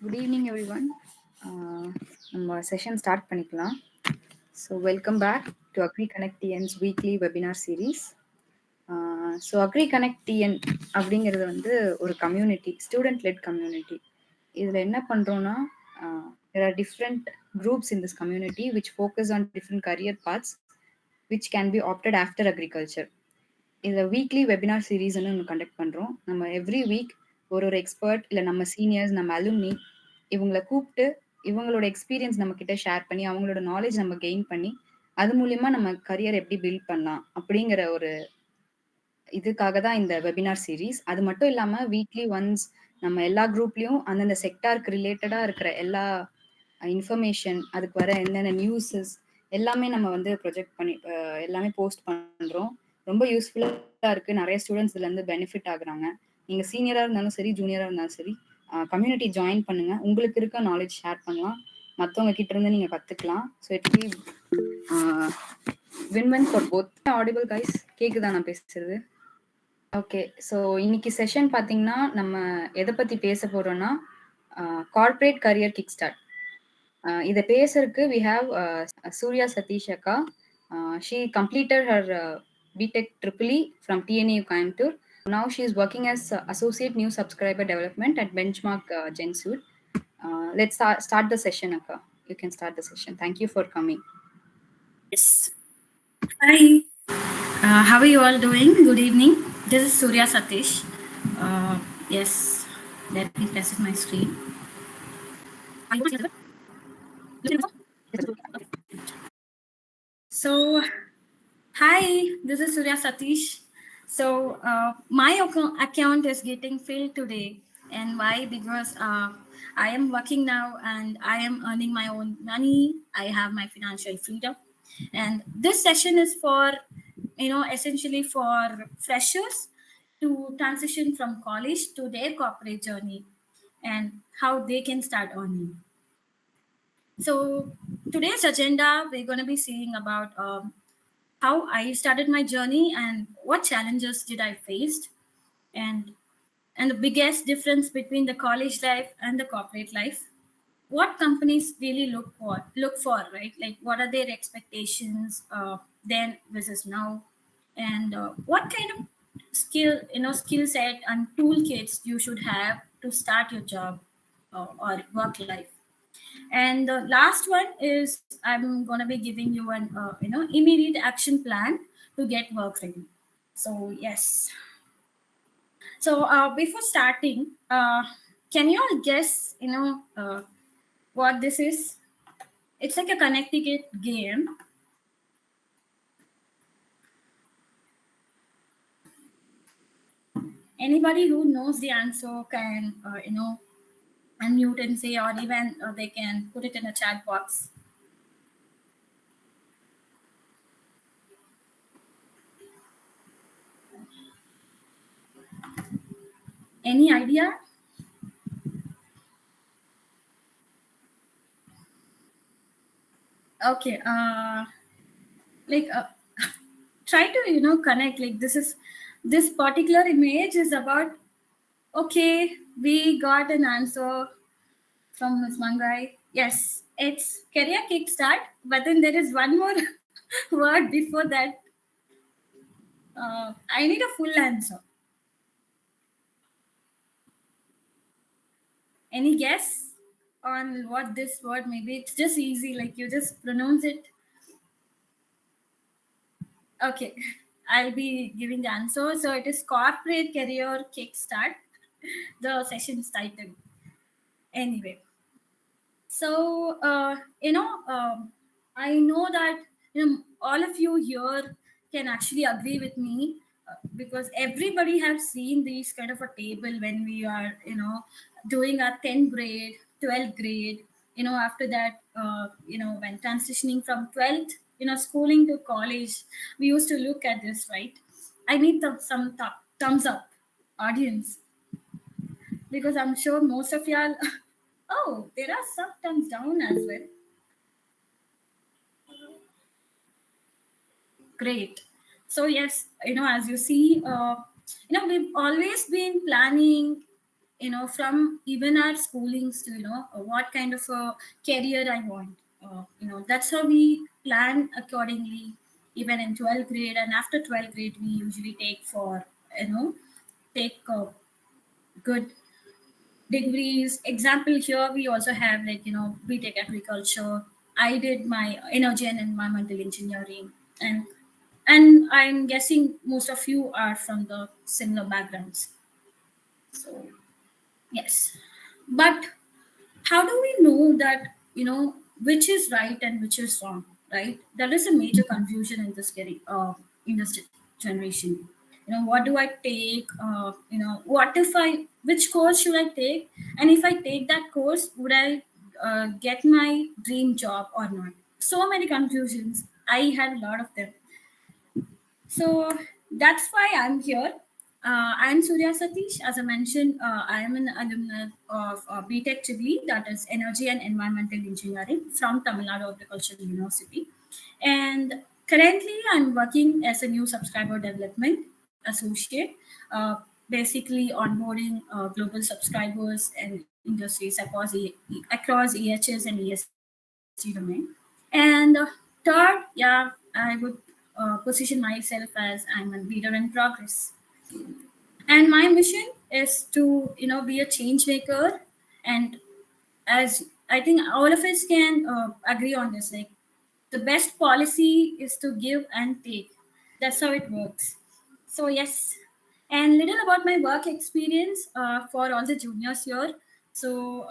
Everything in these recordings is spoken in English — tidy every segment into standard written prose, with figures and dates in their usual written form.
Good evening, everyone. நம்ம session start பண்ணிக்கலாம். So welcome back to agri connect TN's weekly webinar series. So agri connect TN அப்படிங்கிறது வந்து ஒரு community, student let community. இதில் என்ன பண்ணுறோன்னா, there are different groups in this community which focus on different career paths which can be opted after agriculture. இதில் weekly webinar சீரீஸ்ன்னு ஒன்று conduct பண்ணுறோம். நம்ம எவ்ரி வீக் ஒரு எக்ஸ்பர்ட் இல்லை நம்ம சீனியர்ஸ், நம்ம அலுமினி இவங்களை கூப்பிட்டு இவங்களோட எக்ஸ்பீரியன்ஸ் நம்ம கிட்ட ஷேர் பண்ணி அவங்களோட நாலேஜ் நம்ம கெயின் பண்ணி அது மூலியமா நம்ம கரியர் எப்படி பில்ட் பண்ணலாம் அப்படிங்கிற ஒரு இதுக்காக தான் இந்த வெபினார் சீரீஸ். அது மட்டும் இல்லாம வீக்லி ஒன்ஸ் நம்ம எல்லா குரூப்லயும் அந்தந்த செக்டாருக்கு ரிலேட்டடா இருக்கிற எல்லா இன்ஃபர்மேஷன், அதுக்கு வர என்னென்ன நியூஸஸ் எல்லாமே நம்ம வந்து ப்ரொஜெக்ட் பண்ணி எல்லாமே போஸ்ட் பண்றோம். ரொம்ப யூஸ்ஃபுல்லா இருக்கு. நிறைய ஸ்டூடெண்ட்ஸ் இதுல இருந்து பெனிஃபிட் ஆகுறாங்க. நீங்க சீனியரா இருந்தாலும் சரி, ஜூனியரா இருந்தாலும் சரி, கம்யூனிட்டி ஜாயின் பண்ணுங்க. உங்களுக்கு இருக்க நாலேஜ் ஷேர் பண்ணலாம், மற்றவங்க கிட்ட இருந்து நீங்க கத்துக்கலாம். So it be win for both. Audible guys, கேக்குதா நான் பேசுறது? ஓகே. ஸோ இன்னைக்கு செஷன் பார்த்தீங்கன்னா நம்ம எதை பத்தி பேச போறோம்னா கார்ப்பரேட் கரியர் கிக் ஸ்டார்ட். இதை பேசுறதுக்கு வி ஹாவ் சூர்யா சதீஷ் அக்கா. She completed her BTech triple from DNA Coimbatore. Now she is working as Associate New Subscriber Development at Benchmark Gensuit. Let's start the session, Akka. You can start the session. Thank you for coming. Yes. Hi. How are you all doing? Good evening. This is Surya Satish. Yes. Let me press my screen. So, hi. This is Surya Satish. So, my account is getting filled today. And why? Because I am working now and I am earning my own money. I have my financial freedom. And this session is for, essentially for freshers to transition from college to their corporate journey and how they can start earning. So today's agenda, we're going to be seeing about how I started my journey and what challenges did I faced, and the biggest difference between the college life and the corporate life. What companies really look for, right? Like what are their expectations then versus now, and what kind of skill set and toolkits you should have to start your job or work life. And the last one is I'm going to be giving you an immediate action plan to get work ready. So yes. So before starting, can you all guess what this is? It's like a Connecticut game. Anybody who knows the answer can unmute and say, or even they can put it in a chat box. Any idea? Okay. Try to connect. Like this particular image is about. Okay, we got an answer from Ms. Mangai. Yes, it's career kickstart, but then there is one more word before that. I need a full answer. Any guess on what this word may be? It's just easy, like you just pronounce it. Okay, I'll be giving the answer. So it is corporate career kickstart, the session's title. Anyway, so I know that all of you here can actually agree with me because everybody has seen these kind of a table when we are doing our 10th grade, 12th grade. After that, when transitioning from 12th, schooling to college, we used to look at this, right? I need some thumbs up, audience, because I'm sure most of y'all. Oh, there are some thumbs down as well. Great. So yes, as you see, we've always been planning, from even our schoolings to what kind of a career I want. That's how we plan accordingly. Even in 12th grade and after 12th grade, we usually take for you know take good degrees. Example here, we also have like BTech agriculture. I did my energy and environmental engineering, and I'm guessing most of you are from the similar backgrounds. So yes, but how do we know that which is right and which is wrong? Right, there is a major confusion in this generation. What do I take? What if I which course should I take? And if I take that course, would I get my dream job or not? So many confusions. I had a lot of them. So that's why I'm here. I'm Surya Satish. As I mentioned, I am an alumna of BTech Chibli, that is Energy and Environmental Engineering from Tamil Nadu Agricultural University. And currently, I'm working as a new subscriber development associate, basically onboarding global subscribers and industries across EHS and ESG domain. And third, yeah, I would position myself as I'm a leader in progress. And my mission is to be a change maker. And as I think all of us can agree on this, like the best policy is to give and take. That's how it works. So yes, and little about my work experience for all the juniors here. So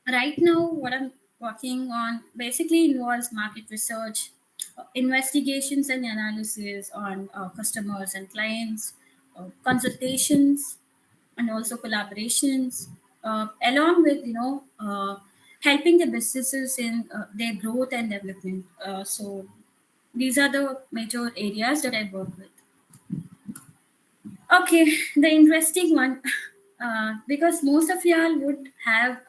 right now, what I'm working on basically involves market research, investigations and analysis on customers and clients, consultations, and also collaborations, along with helping the businesses in their growth and development. So these are the major areas that I work with. Okay, the interesting one, because most of y'all would have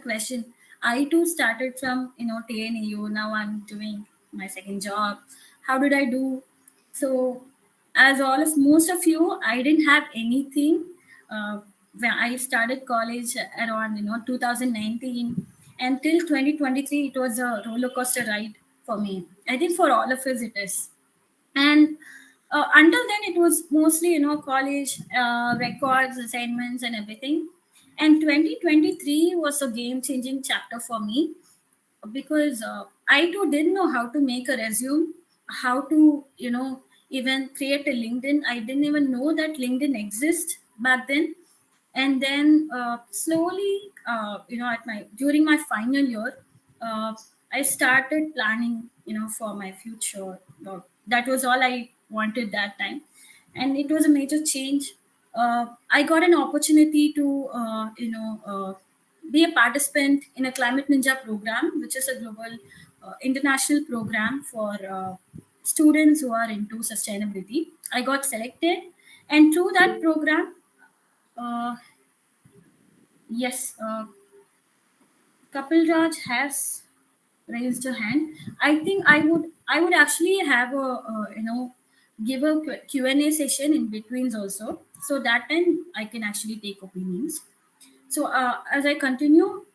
question. I too started from TNAU. Now I'm doing my second job. How did I do? So, as all of most of you, I didn't have anything when I started college around 2019 until 2023. It was a roller coaster ride for me. I think for all of us it is. And until then it was mostly college records, assignments and everything. And 2023 was a game changing chapter for me, because I too didn't know how to make a resume, how to even create a LinkedIn. I didn't even know that LinkedIn exists back then. And then slowly, at my during my final year, uh, I started planning for my future. That was all I wanted that time, and it was a major change. I got an opportunity to be a participant in a Climate Ninja program, which is a global international program for students who are into sustainability. I got selected, and through that program, uh, yes, Kapil Raj has raised a hand. I would actually have a give a Q&A session in betweens also, so that time I can actually take opinions. So as I continue,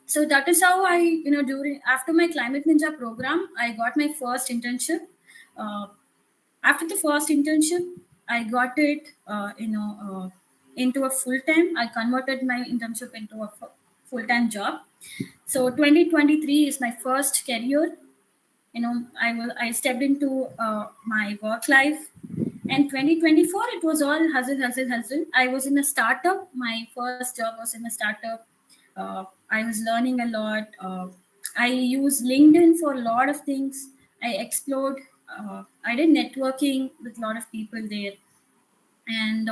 so that is how I during after my Climate Ninja program, I got my first internship. Uh, After the first internship, I got it into a full time. I converted my internship into a full time job. So 2023 is my first career. I stepped into my work life. And 2024, it was all hustle, hustle, hustle. I was in a startup. My first job was in a startup. I was learning a lot. I used LinkedIn for a lot of things. I explored. I did networking with a lot of people there. And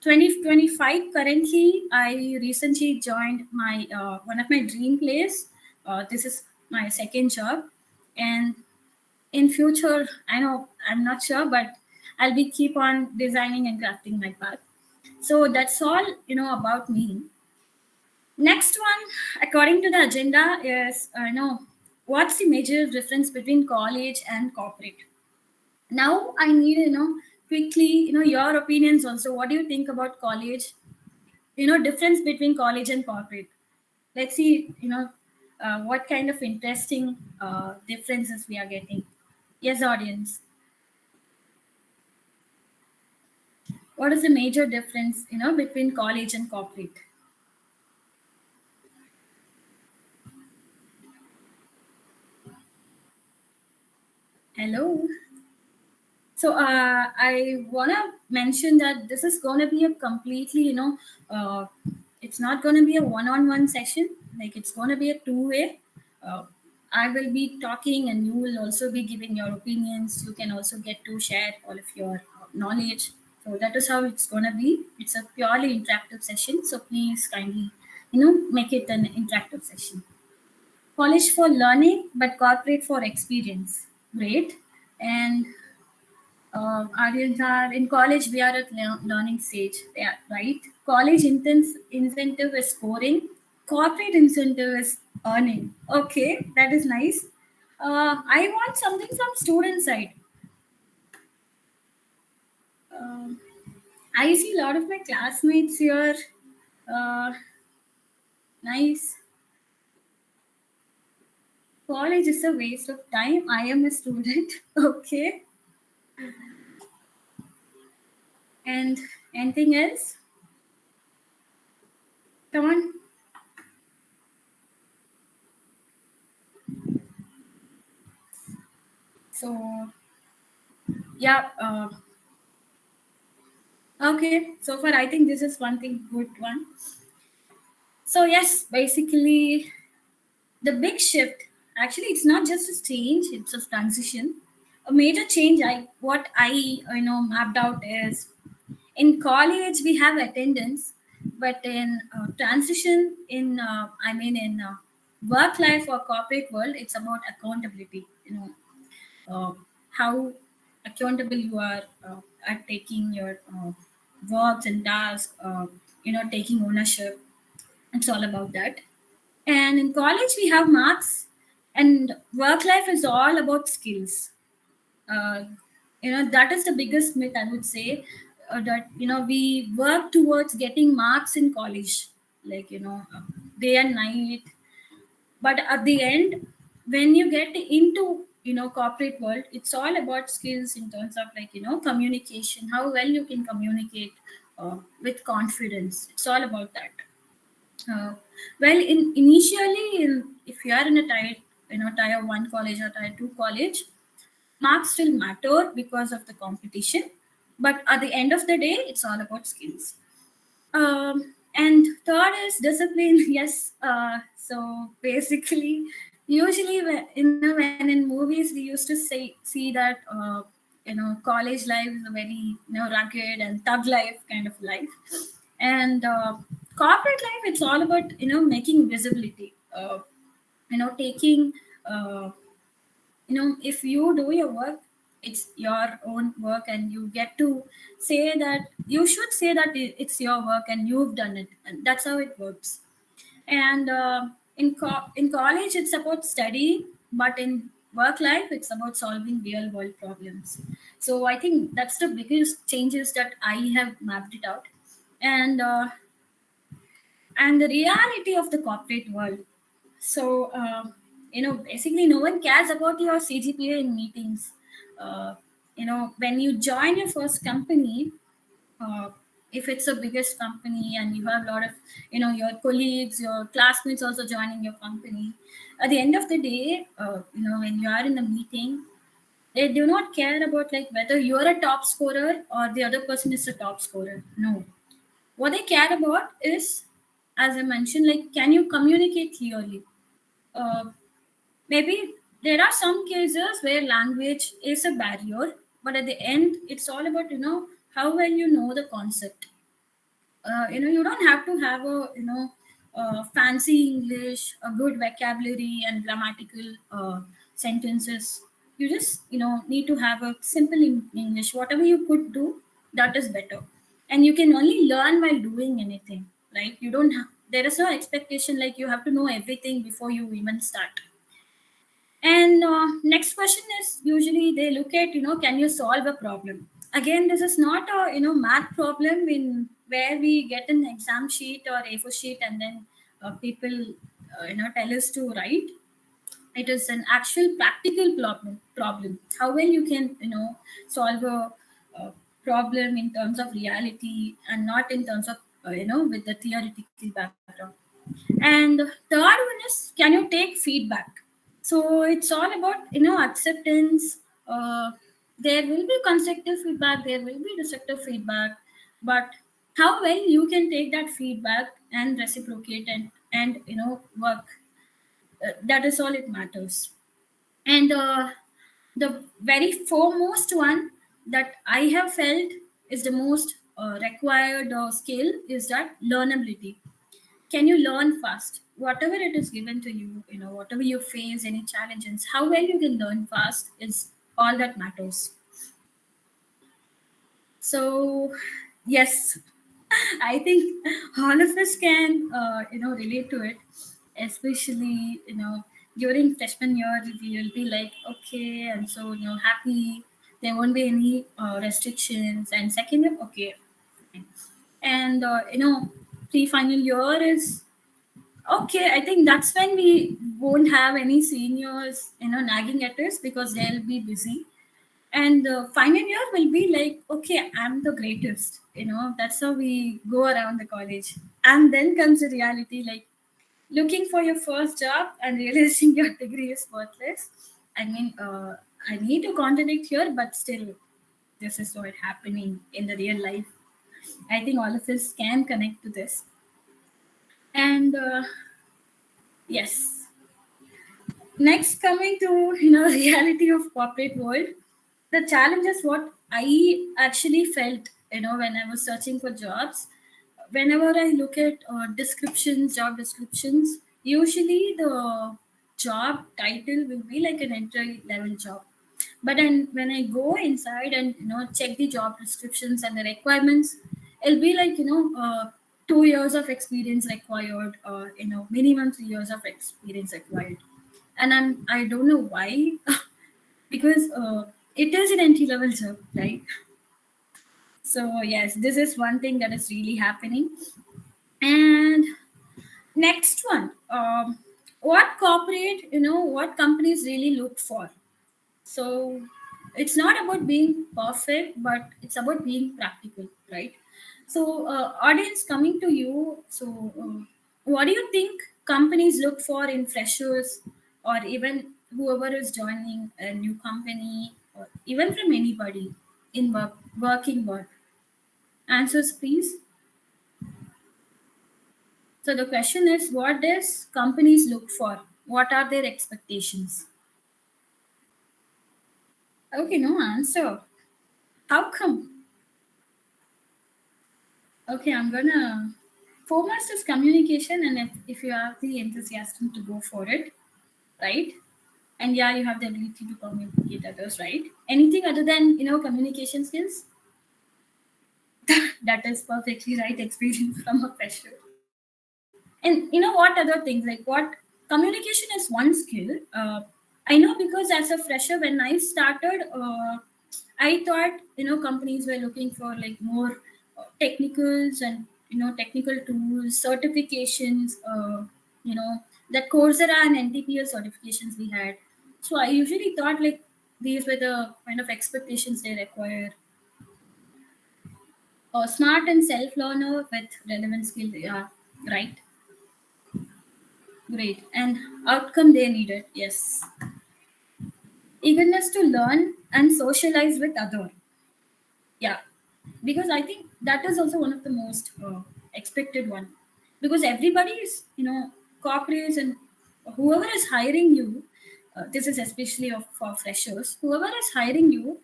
2025, currently, I recently joined my one of my dream place. This is my second job, and in future, I know I'm not sure, but I'll be keep on designing and crafting my path. So that's all about me. Next one, according to the agenda, is what's the major difference between college and corporate. Now I need quickly your opinions also. What do you think about college? difference between college and corporate. Let's see, what kind of interesting differences we are getting. Yes, audience. What is the major difference, between college and corporate? Hello. So I wanna mention that this is gonna be a completely, it's not gonna be a one-on-one session. Like it's gonna be a two-way. Uh, I will be talking, and you will also be giving your opinions. You can also get to share all of your knowledge. So that is how it's gonna be. It's a purely interactive session. So please kindly, make it an interactive session. College for learning, but corporate for experience. Great. And audience are in college, we are at learning stage. Yeah, right. College incentive is scoring. Corporate incentive is earning. Okay, that is nice. I want something from student side. Um I see a lot of my classmates here. Uh, nice. College is a waste of time. I am a student. Okay. And anything else? Come on. So yeah. Okay, so far I think this is one thing good one. So yes, basically the big shift. Actually, it's not just a change; it's a transition. A major change. I mapped out is in college we have attendance, but in transition in work life or corporate world, it's about accountability. How accountable you are at taking your works and tasks, taking ownership. It's all about that. And in college, we have marks, and work life is all about skills. Uh, that is the biggest myth, I would say, that, we work towards getting marks in college, like, day and night. But at the end, when you get into corporate world, it's all about skills in terms of, like, communication, how well you can communicate with confidence. It's all about that. Well, if you are in a tier 1 college or tier 2 college, marks still matter because of the competition, but at the end of the day, it's all about skills. And third is discipline. Yes. So basically, usually when in movies we used to see that college life is a very rugged and thug life kind of life, and corporate life, it's all about making visibility. Taking if you do your work, it's your own work, and you get to say that you should say that it's your work and you've done it, and that's how it works. And in college it's about study, but in work life it's about solving real world problems. So I think that's the biggest changes that I have mapped it out. And the reality of the corporate world. So, basically, no one cares about your CGPA in meetings. When you join your first company, uh, if it's the biggest company and you have a lot of, your colleagues, your classmates also joining your company, at the end of the day, when you are in a meeting, they do not care about like whether you're a top scorer or the other person is a top scorer. No, what they care about is, as I mentioned, like, can you communicate clearly? uh, Maybe there are some cases where language is a barrier, but at the end it's all about how well you know the concept. You don't have to have a fancy English, a good vocabulary and grammatical sentences. You just need to have a simple English. Whatever you could do, that is better. And you can only learn while doing anything, right? You don't have, there is no expectation like you have to know everything before you even start. And next question is, usually they look at, can you solve a problem? Again, this is not a math problem in where we get an exam sheet or A4 sheet, and then people tell us to write. It is an actual practical problem how well you can solve a problem in terms of reality, and not in terms of with the theoretical background. And third one is, can you take feedback? So it's all about acceptance. There will be constructive feedback, there will be destructive feedback, but how well you can take that feedback and reciprocate and work, that is all it matters. And the very foremost one that I have felt is the most required skill is that learnability. Can you learn fast? Whatever it is given to you, whatever you face, any challenges, how well you can learn fast is all that matters. So, yes, I think all of us can, relate to it, especially, during freshman year, we will be like, okay, and so, happy. There won't be any restrictions. And second year, okay, fine. And, pre-final year is okay. I think that's when we won't have any seniors, nagging at us because they'll be busy. And the final year will be like, okay, I'm the greatest. That's how we go around the college. And then comes the reality, like looking for your first job and realizing your degree is worthless. I mean, I need to contradict here, but still, this is what happening in the real life. I think all of us can connect to this. And yes, next, coming to reality of corporate world, the challenge is what I actually felt when I was searching for jobs. Whenever I look at job descriptions, usually the job title will be like an entry level job. But then when I go inside and check the job descriptions and the requirements, it'll be like 2 years of experience required, or minimum 3 years of experience required. And I don't know why, because it is an entry level job, right? So yes, this is one thing that is really happening. And next one, what corporate, what companies really look for. So it's not about being perfect, but it's about being practical, right? So audience coming to you. So what do you think companies look for in freshers, or even whoever is joining a new company, or even from anybody in working world? Answers, please. So the question is, what does companies look for? What are their expectations? Okay, no answer. How come? Okay, I'm gonna. Foremost is communication, and if you have the enthusiasm to go for it, right? And yeah, you have the ability to communicate others, right? Anything other than communication skills, that is perfectly right experience from a fresher. And what other things, like what communication is one skill. I know because as a fresher, when I started, I thought companies were looking for like more technicals and technical tools, certifications, you know that Coursera and NTPL certifications we had. So I usually thought like these were the kind of expectations they require. Smart and self learner with relevant skill, yeah, right. Great. And outcome they needed, yes. Eagerness to learn and socialize with other. Yeah. Because I think that is also one of the most expected one. Because everybody is, corporates and whoever is hiring you, this is especially for freshers, whoever is hiring you,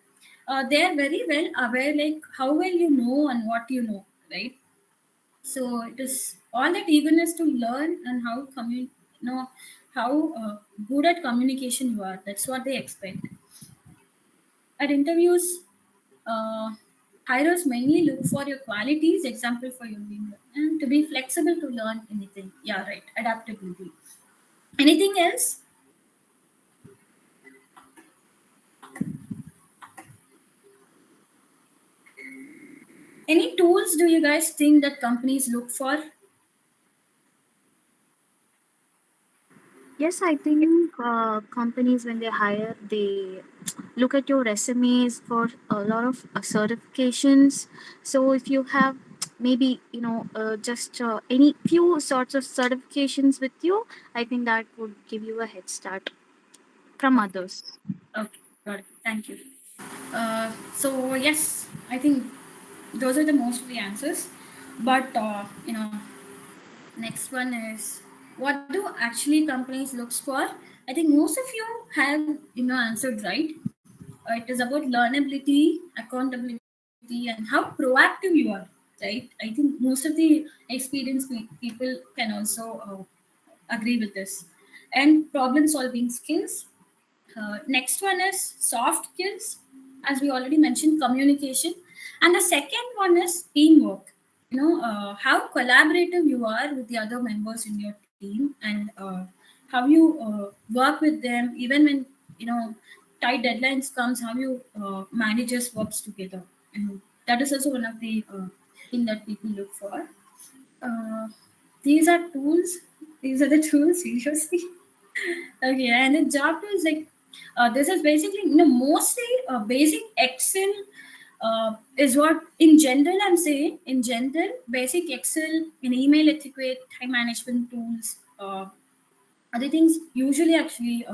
they are very well aware like how well you know and what you know, right? So it is all that eagerness to learn and how good at communication you are. That's what they expect. At interviews, uh, hirers mainly look for your qualities, example for your being, and to be flexible to learn anything. Yeah, right. Adaptability. Anything else? Any tools do you guys think that companies look for? Yes, I think companies when they hire, they look at your resumes for a lot of certifications. So if you have maybe just any few sorts of certifications with you, I think that would give you a head start from Okay, others. okay, got it. Thank you. So yes, I think those are the most of the answers. But next one is, what do actually companies looks for? I think most of you have answered right. It is about learnability, accountability, and how proactive you are. Right. I think most of the experienced people can also agree with this. And problem solving skills. Next one is soft skills, as we already mentioned, communication. And the second one is teamwork. How collaborative you are with the other members in your team, and how you work with them, even when tight deadlines comes, how you managers works together. And that is also one of the thing that people look for. Uh, these are tools. These are the tools, seriously. Okay, and the job tools like this is basically mostly basic Excel is what in general I'm saying. In general, basic Excel, in email etiquette, time management tools, other things usually actually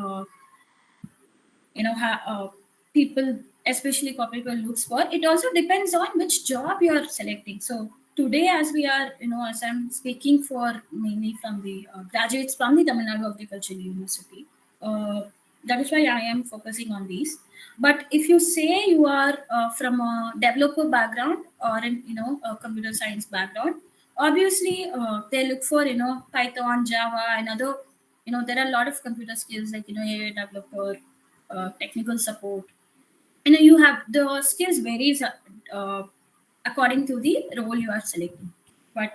people, especially corporate people, looks for. It also depends on which job you are selecting. So today, as we are, as I'm speaking for mainly from the graduates from the Tamil Nadu Agricultural University, uh, that is why I am focusing on these. But if you say you are from a developer background or in a computer science background, obviously they look for Python, Java, and other. There are a lot of computer skills like AI developer, technical support. You have the skills varies uh, according to the role you are selecting. But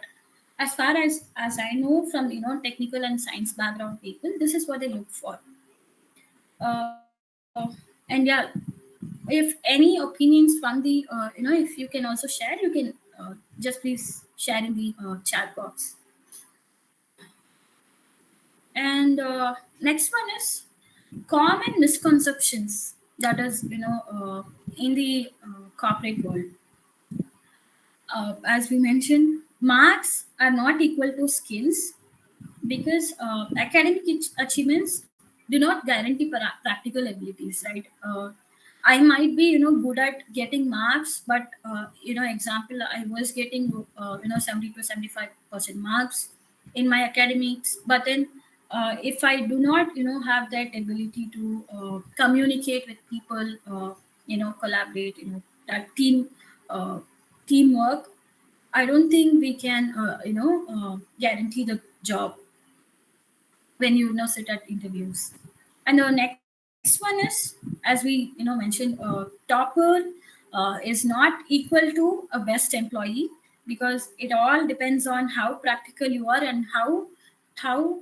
as far as I know from technical and science background people, this is what they look for. And yeah, if any opinions from the if you can also share, you can just please share in the chat box. And next one is common misconceptions that is in the corporate world. As we mentioned, marks are not equal to skills, because academic achievements do not guarantee practical abilities, right? I might be good at getting marks, but example, I was getting 70 to 75% marks in my academics, but then if I do not have that ability to communicate with people, collaborate, that uh, teamwork, I don't think we can guarantee the job when you sit at interviews. And the next one is, as we mentioned, topper is not equal to a best employee, because it all depends on how practical you are and how how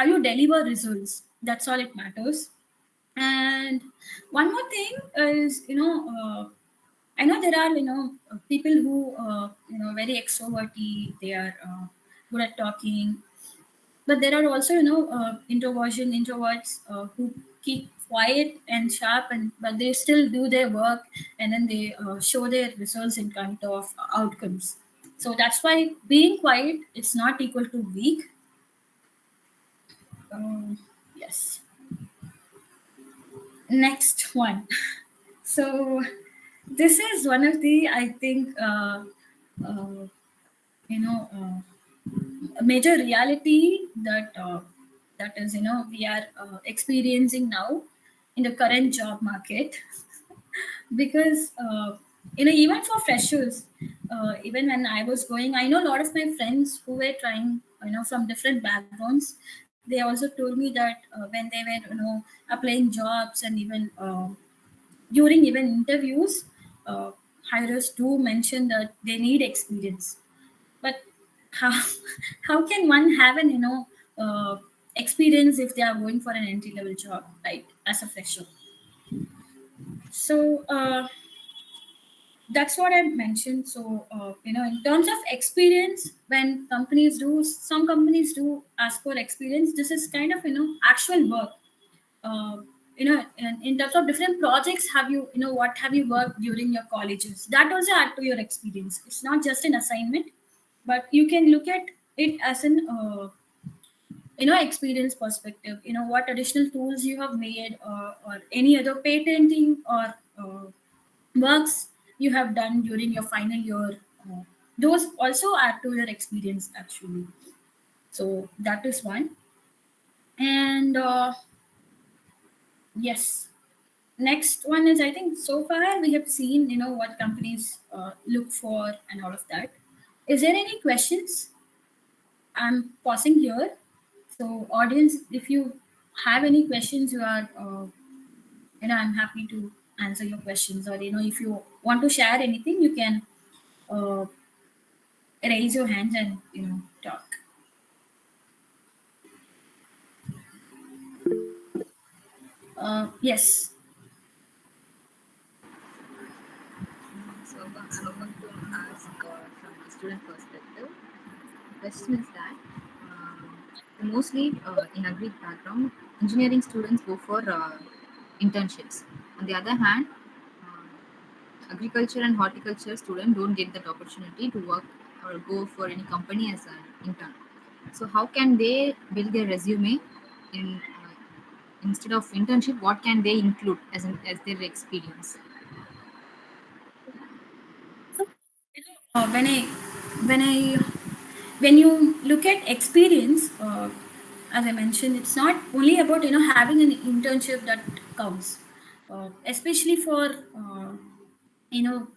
you deliver results. That's all it matters. And one more thing is, I know there are people who very extroverty. They are good at talking, but there are also introversion introverts who keep quiet and sharp, and but they still do their work, and then they show their results in kind of outcomes. So that's why being quiet is not equal to weak. Yes. Next one. So this is one of the, I think, uh, you know a major reality that that is we are experiencing now in the current job market. Because even for freshers, even when I was going, I know a lot of my friends who were trying from different backgrounds. They also told me that when they were applying jobs, and even during even interviews, uh, hirers do mention that they need experience. But how how can one have an experience if they are going for an entry level job, right, as a fresher? So that's what I mentioned. So, in terms of experience, when some companies do ask for experience, this is kind of, actual work. Uh, in terms of different projects, what have you worked during your colleges? That also add to your experience. It's not just an assignment, but you can look at it as an, experience perspective. What additional tools you have made, or any other patenting or works you have done during your final year. Those also add to your experience actually. So that is one. And yes, next one is, I think so far we have seen what companies look for and all of that. Is there any questions? I'm pausing here. So audience, if you have any questions, you are I'm happy to answer your questions, or if you want to share anything, you can uh, raise your hand and talk. Yes. So I'm going to ask from a student perspective. The question is that mostly in agri background, engineering students go for internships. On the other hand, agriculture and horticulture students don't get that opportunity to work or go for any company as an intern. So how can they build their resume in instead of internship? What can they include as their experience? uh, when i when I when you look at experience, as I mentioned, it's not only about having an internship that counts, especially for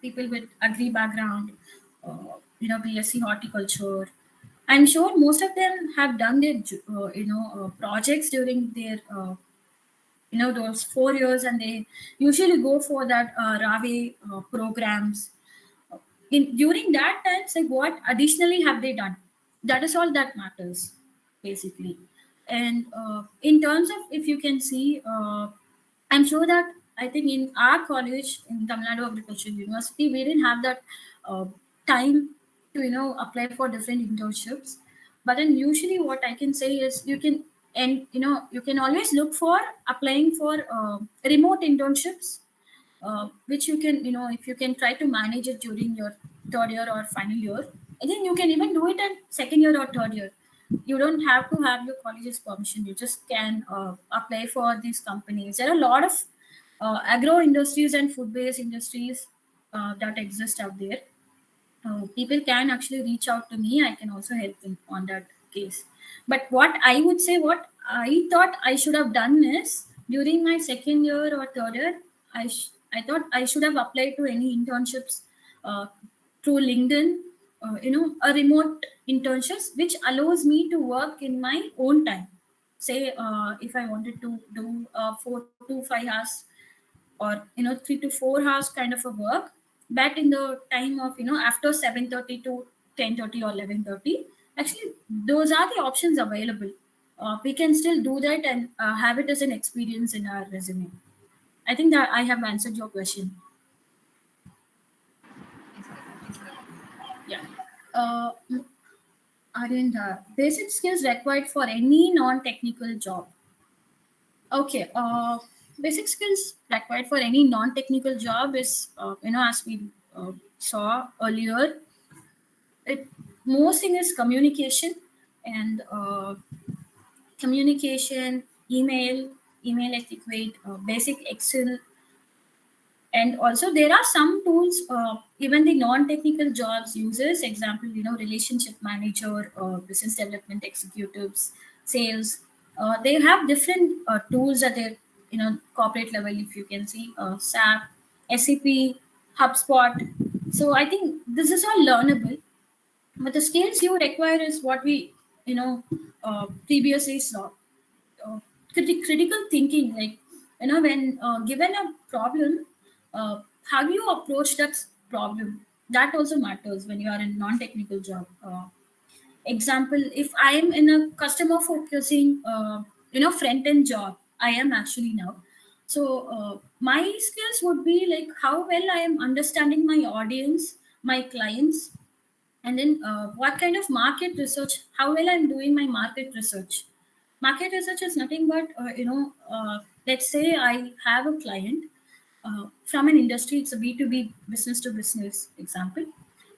people with agri background, BSc horticulture. I'm sure most of them have done their projects during their those 4 years, and they usually go for that Rave programs. During that time, like, what additionally have they done? That is all that matters, basically. And in terms of, if you can see, I'm sure that, I think in our college in Tamil Nadu Agricultural University, we didn't have that uh, time to apply for different internships. But then usually what I can say is, you can always look for applying for remote internships, which you can, if you can try to manage it during your third year or final year, and then you can even do it at second year or third year. You don't have to have your college's permission. You just can apply for these companies. There are a lot of agro industries and food based industries that exist out there. People can actually reach out to me. I can also help them on that case. But what I would say, what I thought I should have done is, during my second year or third year, I thought I should have applied to any internships uh, through LinkedIn, a remote internships, which allows me to work in my own time. Say, if I wanted to do 4 to 5 hours, or 3 to 4 hours kind of a work, but in the time of after 7:30 to 10:30 or 11:30, actually those are the options available. We can still do that and have it as an experience in our resume. I think that I have answered your question. Yeah. uh, Aryan, basic skills required for any non-technical job. Okay. Basic skills required for any non-technical job is, as we saw earlier, it most thing is communication, and communication, email etiquette, basic Excel, and also there are some tools, even the non-technical jobs uses, example, relationship manager, business development executives, sales. They have different tools at their corporate level, if you can see, SAP, SAP, HubSpot. So I think this is all learnable, but the skills you require is what we previously saw. uh, Critical thinking, like, when given a problem, how do you approach that problem? That also matters when you are in non-technical job. Example, if I am in a customer focusing front end job, I am actually now, So my skills would be like how well I am understanding my audience, my clients, and then what kind of market research, how well I'm doing my market research. Market research is nothing but let's say I have a client from an industry, it's a B2B, business to business example.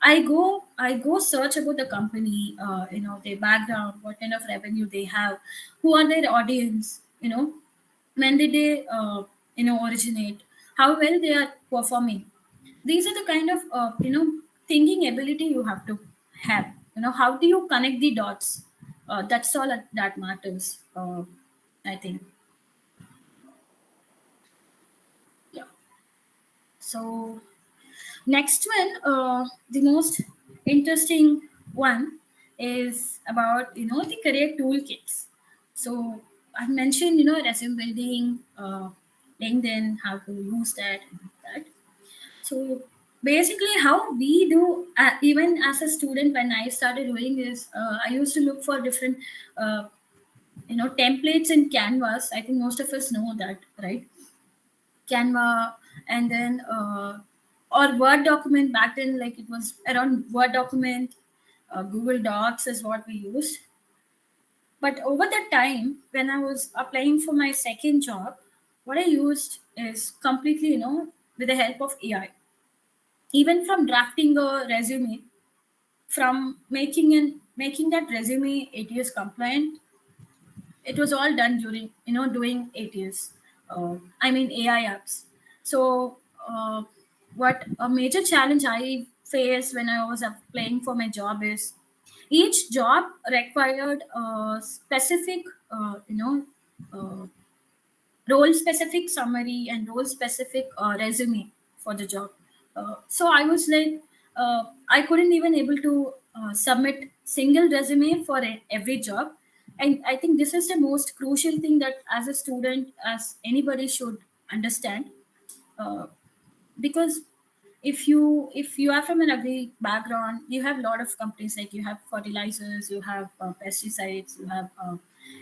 I go search about the company, their background, what kind of revenue they have, who are their audience, when did they originate, how well they are performing. These are the kind of thinking ability you have to have. How do you connect the dots? That's all that matters, I think. Yeah. So next one, the most interesting one is about the career toolkits. So I've mentioned resume building, LinkedIn, how to use that and that. So basically, how we do, even as a student, when I started doing this, I used to look for different, templates in Canvas. I think most of us know that, right? Canva, and then or Word document back then, like it was around Word document, Google Docs is what we used. But over the time, when I was applying for my second job, what I used is completely, with the help of AI. Even from drafting a resume, from making that resume ATS compliant, it was all done during doing ATS. I mean AI apps. So what a major challenge I faced when I was applying for my job is each job required a specific uh, role specific summary and role specific resume for the job. So I was like, I couldn't even able to submit single resume for every job. And I think this is the most crucial thing that as a student, as anybody should understand. uh, because if you are from an agri background, you have a lot of companies, like you have fertilizers, you have pesticides, you have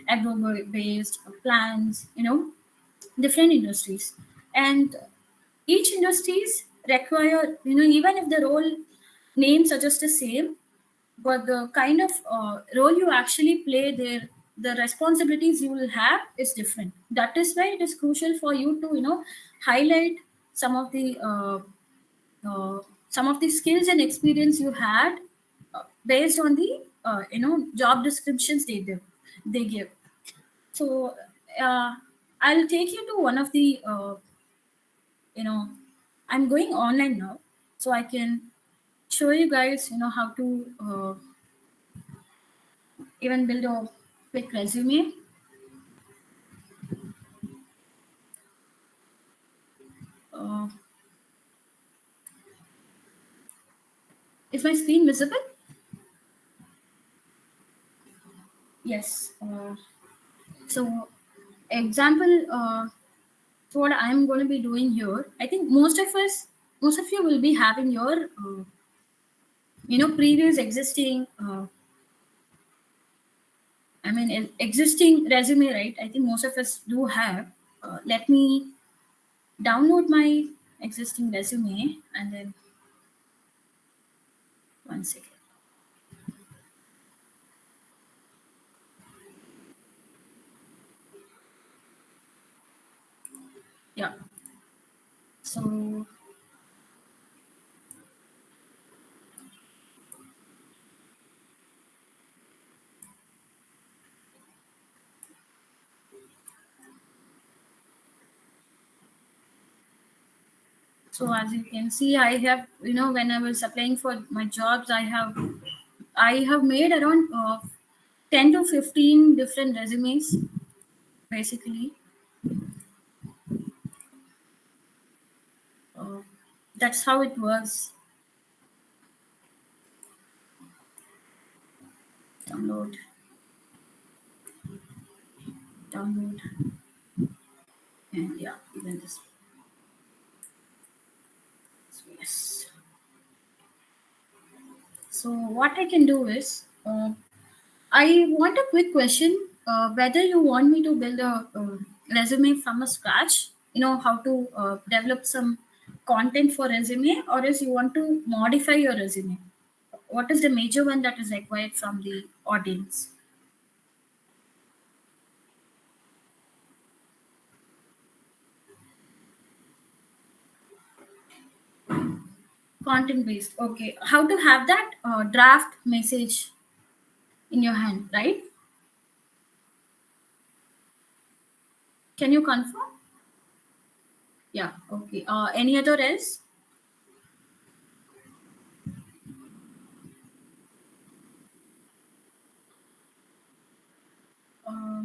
agro based plants, different industries. And each industries require, even if the role name suggests the same, but the kind of role you actually play there, the responsibilities you will have is different. That is why it is crucial for you to highlight some of the uh, some of the skills and experience you had based on the job descriptions they give. So uh, I'll take you to one of the you know I'm going online now, so I can show you guys how to even build a quick resume. uh, is my screen visible? Yes. So example, so what I'm going to be doing here, I think most of you will be having your previous existing existing resume, right? I think most of us do have. Let me download my existing resume, and then one second. Yeah. So as you can see, I have, when I was applying for my jobs, I have made around 10 to 15 different resumes, basically. Uh, that's how it was. Download, download, and yeah, even this. So, yes. So what I can do is, I want a quick question. Whether you want me to build a resume from a scratch, how to develop some content for resume, or else you want to modify your resume? What is the major one that is required from the audience? Content based. Okay. How to have that draft message in your hand, right? Can you confirm? Yeah. Okay. Any other else? Uh,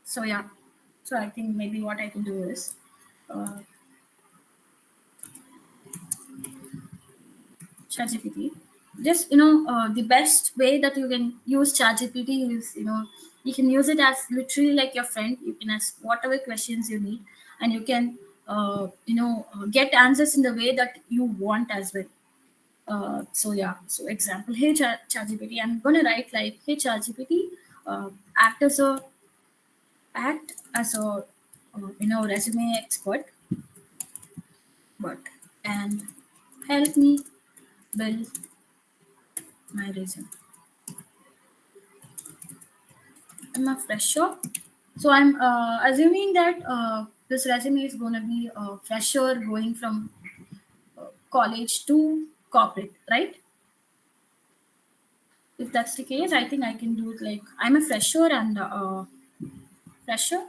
so yeah. So I think maybe what I can do is uh, ChatGPT. Just the best way that you can use ChatGPT is you can use it as literally like your friend. You can ask whatever questions you need, and you can get answers in the way that you want as well. So yeah. So example, hey ChatGPT, I'm gonna write like, hey ChatGPT, uh, act as a resume expert, but and help me build my resume. I'm a fresher. So I'm assuming that this resume is going to be a fresher going from college to corporate, right? If that's the case, I think I can do it like I'm a fresher and fresher,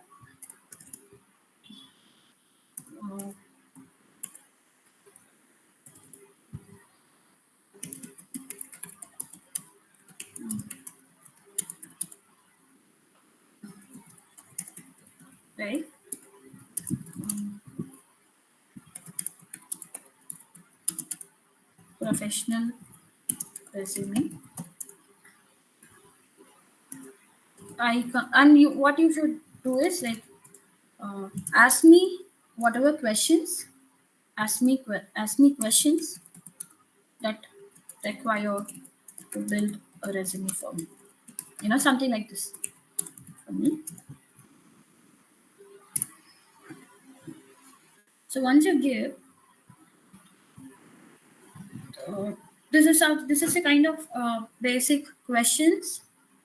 uh, right? Professional resume. And what you should do is like ask me whatever questions. Ask me questions that require to build a resume for me. Something like this for me. So once you give, uh, this is a kind of basic questions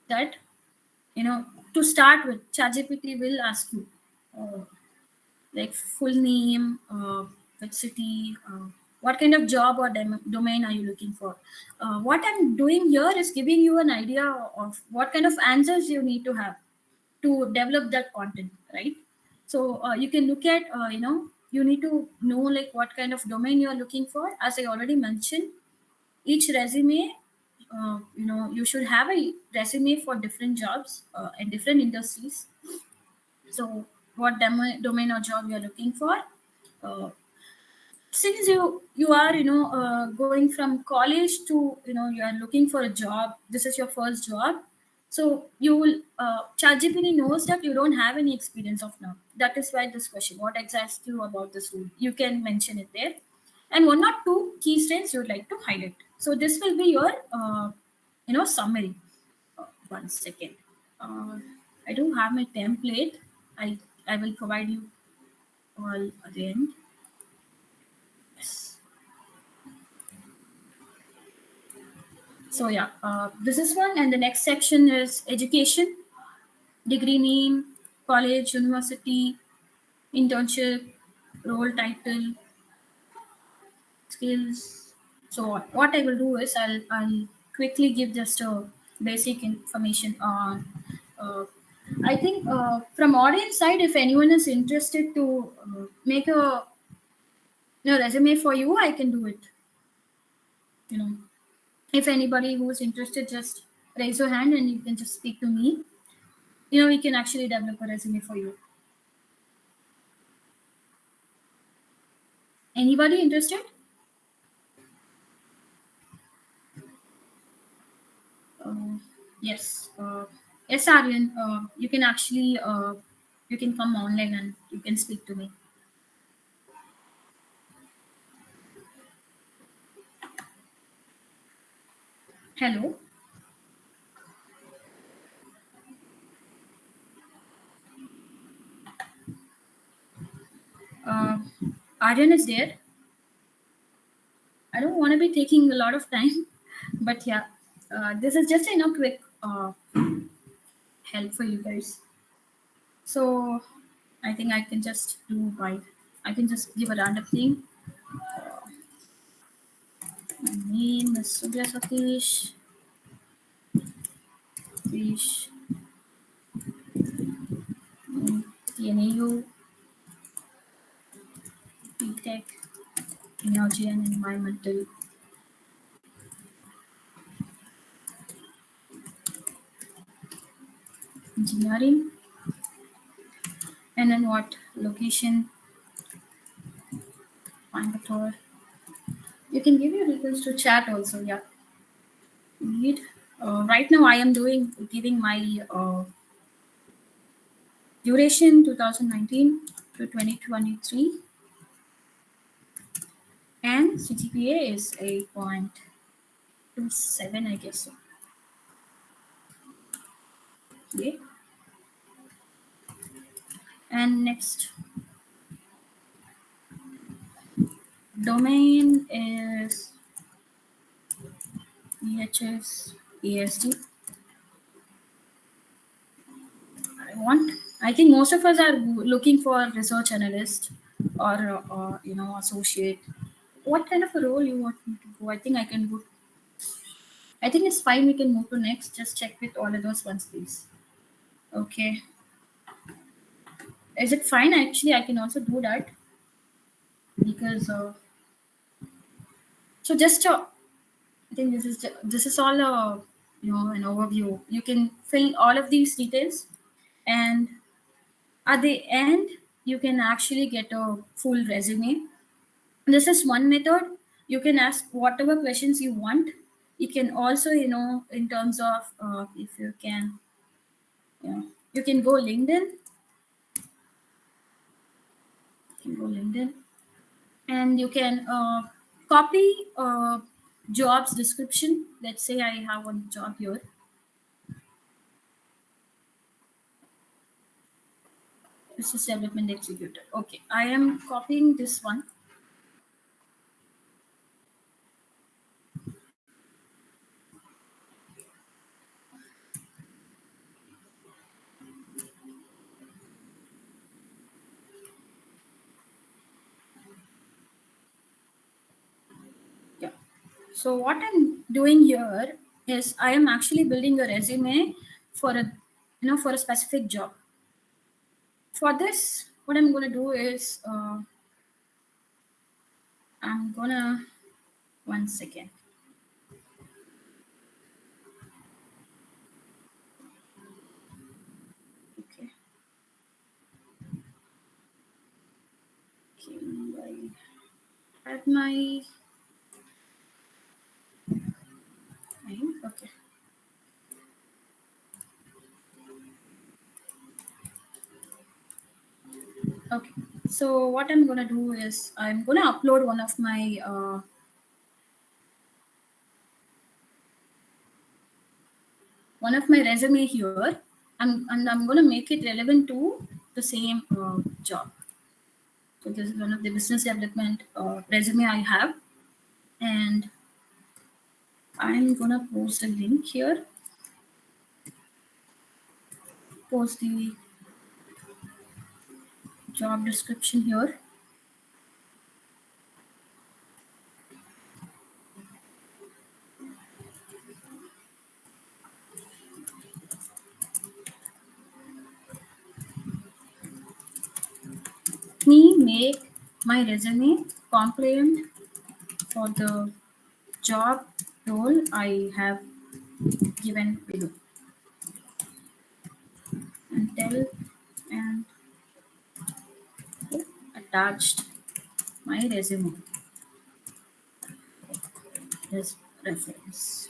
that to start with. ChatGPT will ask you uh, like full name, which city, what kind of job or domain are you looking for. What I'm doing here is giving you an idea of what kind of answers you need to have to develop that content, right? So you can look at you need to know like what kind of domain you are looking for. As I already mentioned, each resume, you should have a resume for different jobs and different industries. So what domain or job you're looking for. uh, since you are going from college to you are looking for a job, this is your first job. So you will ChatGPT knows that you don't have any experience of now. That is why this question, what excites you about this role, you can mention it there, and one or two key strengths you would like to highlight. So this will be your summary. One second. uh, I do have my template. I will provide you all at the end. Yes. So yeah, this is one, and the next section is education, degree name, college, university, internship, role title, skills. So what I will do is I'll quickly give just a basic information on. Uh, I think from audience side, if anyone is interested to make a resume for you, I can do it. You know, if anybody who is interested, just raise your hand and you can just speak to me. We can actually develop a resume for you. Anybody interested? uh, yes. Yes, Aryan, you can actually you can come online and you can speak to me. Hello. Uh, Aryan is there. I don't want to be taking a lot of time, but yeah, this is just quick help for you guys. So I think I can just do by I can just give a random thing. My name is Surya Satish. Satish. TNAU, BTech, Energy and Environmental Engineering. And then what? Location, Coimbatore. You can give your details to chat also, yeah. Need. Right now I am giving my duration 2019 to 2023 and CGPA is 8.27 I guess so. Okay. And next domain is EHS ESD. I think most of us are looking for research analyst or associate. What kind of a role you want me to go? I think I can go. I think it's fine. We can move to next. Just check with all of those ones, please. Okay. Is it fine? Actually, I can also do that because so just I think this is all an overview. You can fill all of these details, and at the end, you can actually get a full resume. This is one method. You can ask whatever questions you want. You can also, in terms of if you can, you can go LinkedIn. You can go LinkedIn, and you can copy jobs description. Let's say I have one job here. Business development executive. Okay, I am copying this one. Yeah. So what I'm doing here is I am actually building a resume for a specific job. For this, what I'm gonna do is I'm gonna 1 second. Okay. Okay. I add my name. Okay. Okay. So what I'm gonna do is I'm gonna upload one of my resume here, and I'm gonna make it relevant to the same job. So this is one of the business development resume I have, and I'm gonna post a link here. Post the job description here. Me make my resume compliant for the job role I have given below. Until and attached my resume as reference.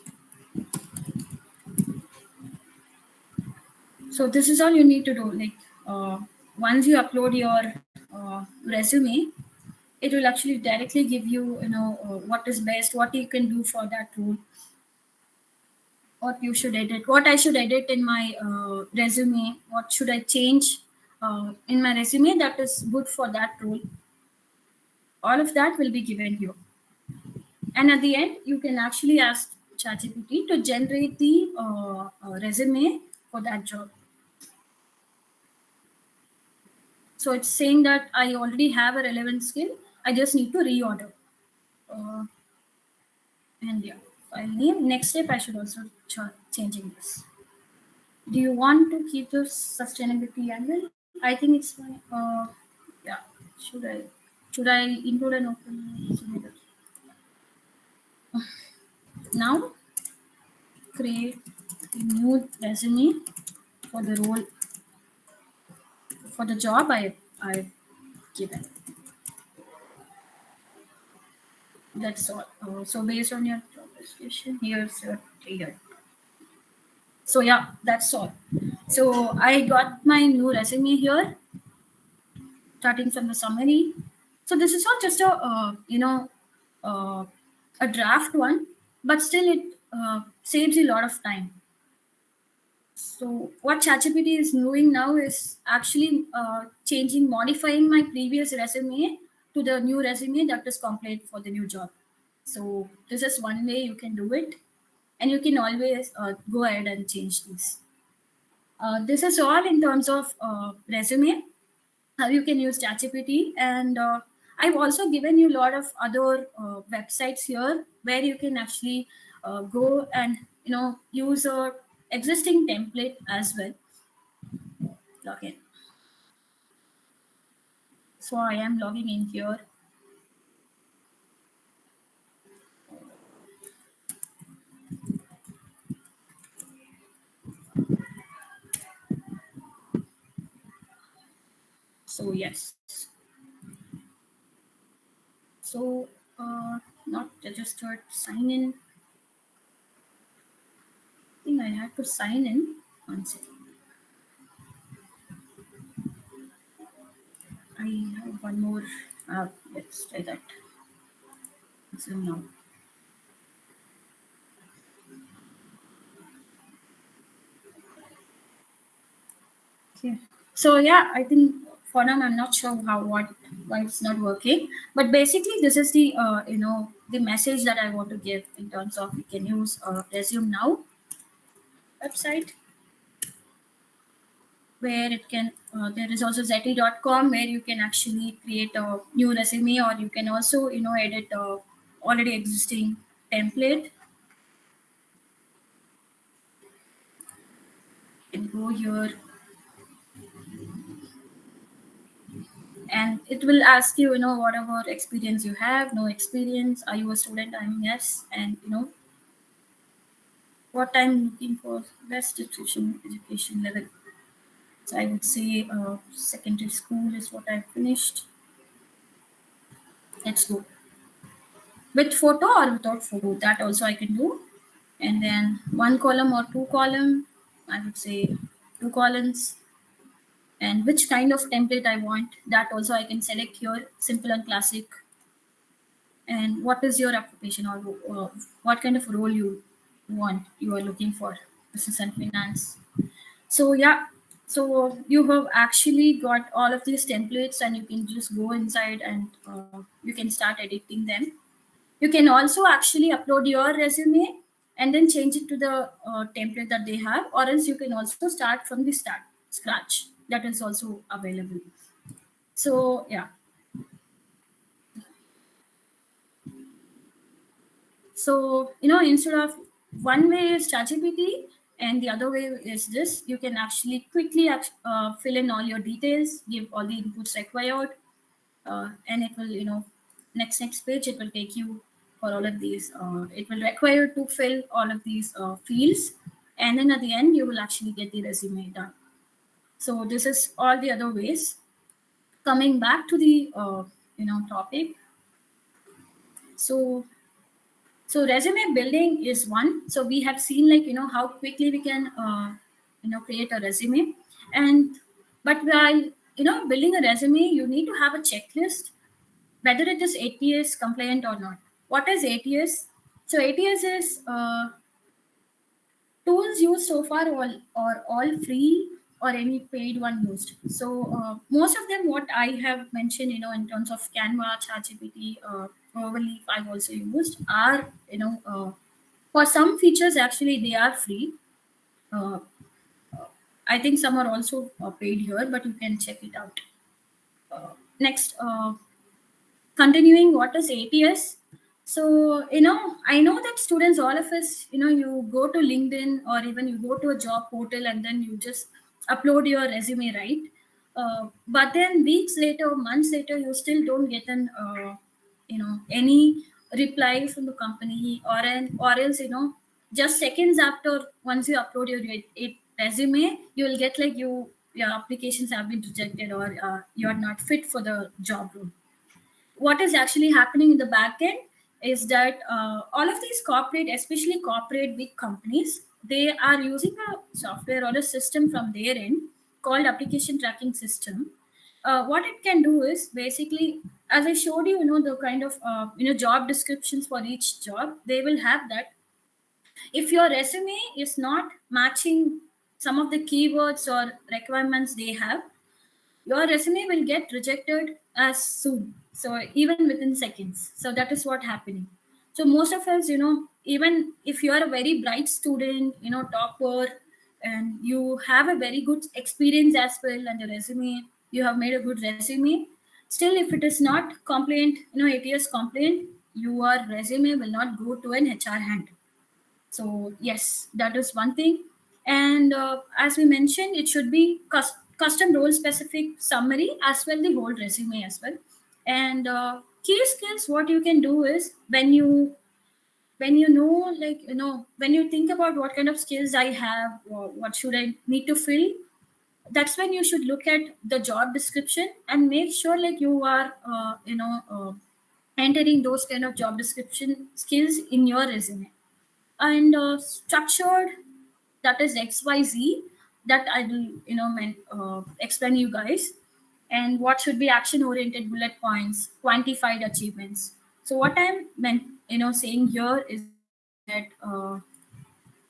So this is all you need to do. Like once you upload your resume, it will actually directly give you what is best, what you can do for that role, what you should edit, what I should edit in my resume, what should I change in my resume that is good for that role. all of that will be given here. And at the end, you can actually ask ChatGPT to generate the resume for that job. So it's saying that I already have a relevant skill. I just need to reorder. Uh, and yeah, file name. Next step, I should also changing this. Do you want to keep the sustainability angle? I think it's fine. Yeah. Should I should I include an open resume? Now create a new resume for the role for the job I've given. That's all. So based on your job description, here's your trigger. So yeah, that's all. So I got my new resume here, starting from the summary. So this is not just a uh, a draft one, but still it saves a lot of time. So what ChatGPT is doing now is actually modifying my previous resume to the new resume that is complete for the new job. So this is one way you can do it, and you can always go ahead and change this. This is all in terms of resume, how you can use ChatGPT, and I've also given you a lot of other websites here where you can actually go and use a existing template as well. Log in. So I am logging in here. So yes. So not registered. Sign in. I think I had to sign in. One second. I have one more. Let's try that. So now. Okay. So yeah, I think for now I'm not sure why it's not working. But basically, this is the the message that I want to give in terms of you can use Resume Now website, where it can there is also Zeti.com where you can actually create a new resume, or you can also edit already existing template. You can go here and it will ask you, whatever experience you have. No experience. Are you a student? I'm yes. And what I'm looking for, best description education level. So I would say secondary school is what I finished. Let's go with photo or without photo. That also I can do. And then one column or two column. I would say two columns. And which kind of template I want, that also I can select here, simple and classic. And what is your occupation, or what kind of role you are looking for, business and finance. So yeah, so you have actually got all of these templates, and you can just go inside and you can start editing them. You can also actually upload your resume and then change it to the template that they have, or else you can also start from the scratch. That is also available. So yeah. So, instead of one way is ChatGPT and the other way is this, you can actually quickly fill in all your details, give all the inputs required, and it will, next page, it will take you for all of these. It will require to fill all of these fields, and then at the end, you will actually get the resume done. So this is all the other ways. Coming back to the, topic. So resume building is one. So we have seen, like, how quickly we can create a resume. And but while building a resume, you need to have a checklist whether it is ATS compliant or not. What is ATS? So ATS is tools used so far all free or any paid one used. So most of them, what I have mentioned, in terms of Canva, ChatGPT, Overleaf, I've also used, are for some features actually they are free. Uh, I think some are also paid here, but you can check it out. Next, continuing, what is ATS? So, I know that students, all of us, you go to LinkedIn or even you go to a job portal and then you just upload your resume, right? But then weeks later, months later, you still don't get any reply from the company, or else, just seconds after, once you upload your resume, you will get like your applications have been rejected, or you're not fit for the job role. What is actually happening in the back end is that all of these corporate, especially corporate big companies, they are using a software or a system from their end called application tracking system. What it can do is basically, as I showed you, the kind of job descriptions for each job, they will have that. If your resume is not matching some of the keywords or requirements they have, your resume will get rejected as soon, so even within seconds. So that is what happening. So most of us, even if you are a very bright student, topper, and you have a very good experience as well, and your resume, you have made a good resume, still if it is not complaint, ATS complaint, your resume will not go to an HR hand. So yes, that is one thing. And as we mentioned, it should be custom role specific summary as well, the whole resume as well. And key skills, what you can do is, when you think about what kind of skills I have, or what should I need to fill, that's when you should look at the job description and make sure like you are entering those kind of job description skills in your resume. And structured, that is XYZ, that I will explain you guys. And what should be action oriented bullet points, quantified achievements. So what I'm saying here is that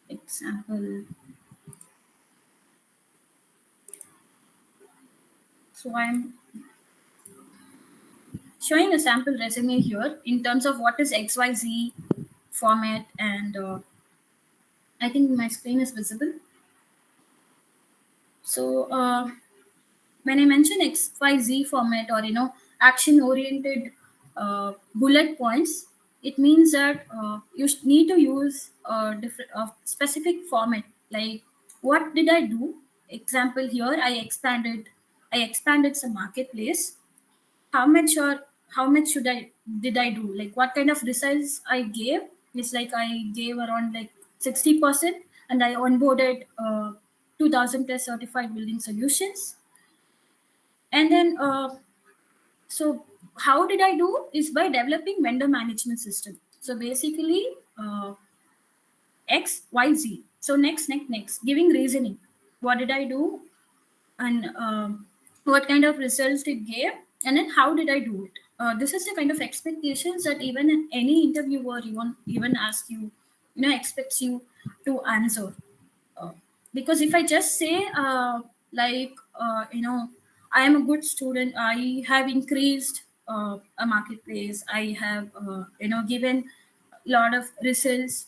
example, so I'm showing a sample resume here in terms of what is XYZ format. And I think my screen is visible. So when I mention XYZ format, or action oriented bullet points, it means that you need to use a different specific format. Like, what did I do? Example here, I expanded some marketplace. How much, or how much should I did I do? Like, what kind of results I gave? It's like I gave around like 60%, and I onboarded 2,000 plus certified building solutions. And then so how did I do is by developing vendor management system. So basically, XYZ. So next, giving reasoning. What did I do? And what kind of results it gave? And then how did I do it? This is the kind of expectations that even any interviewer even ask you, expects you to answer. uh, because if I just say like I am a good student, I have increased a marketplace, I have given a lot of results,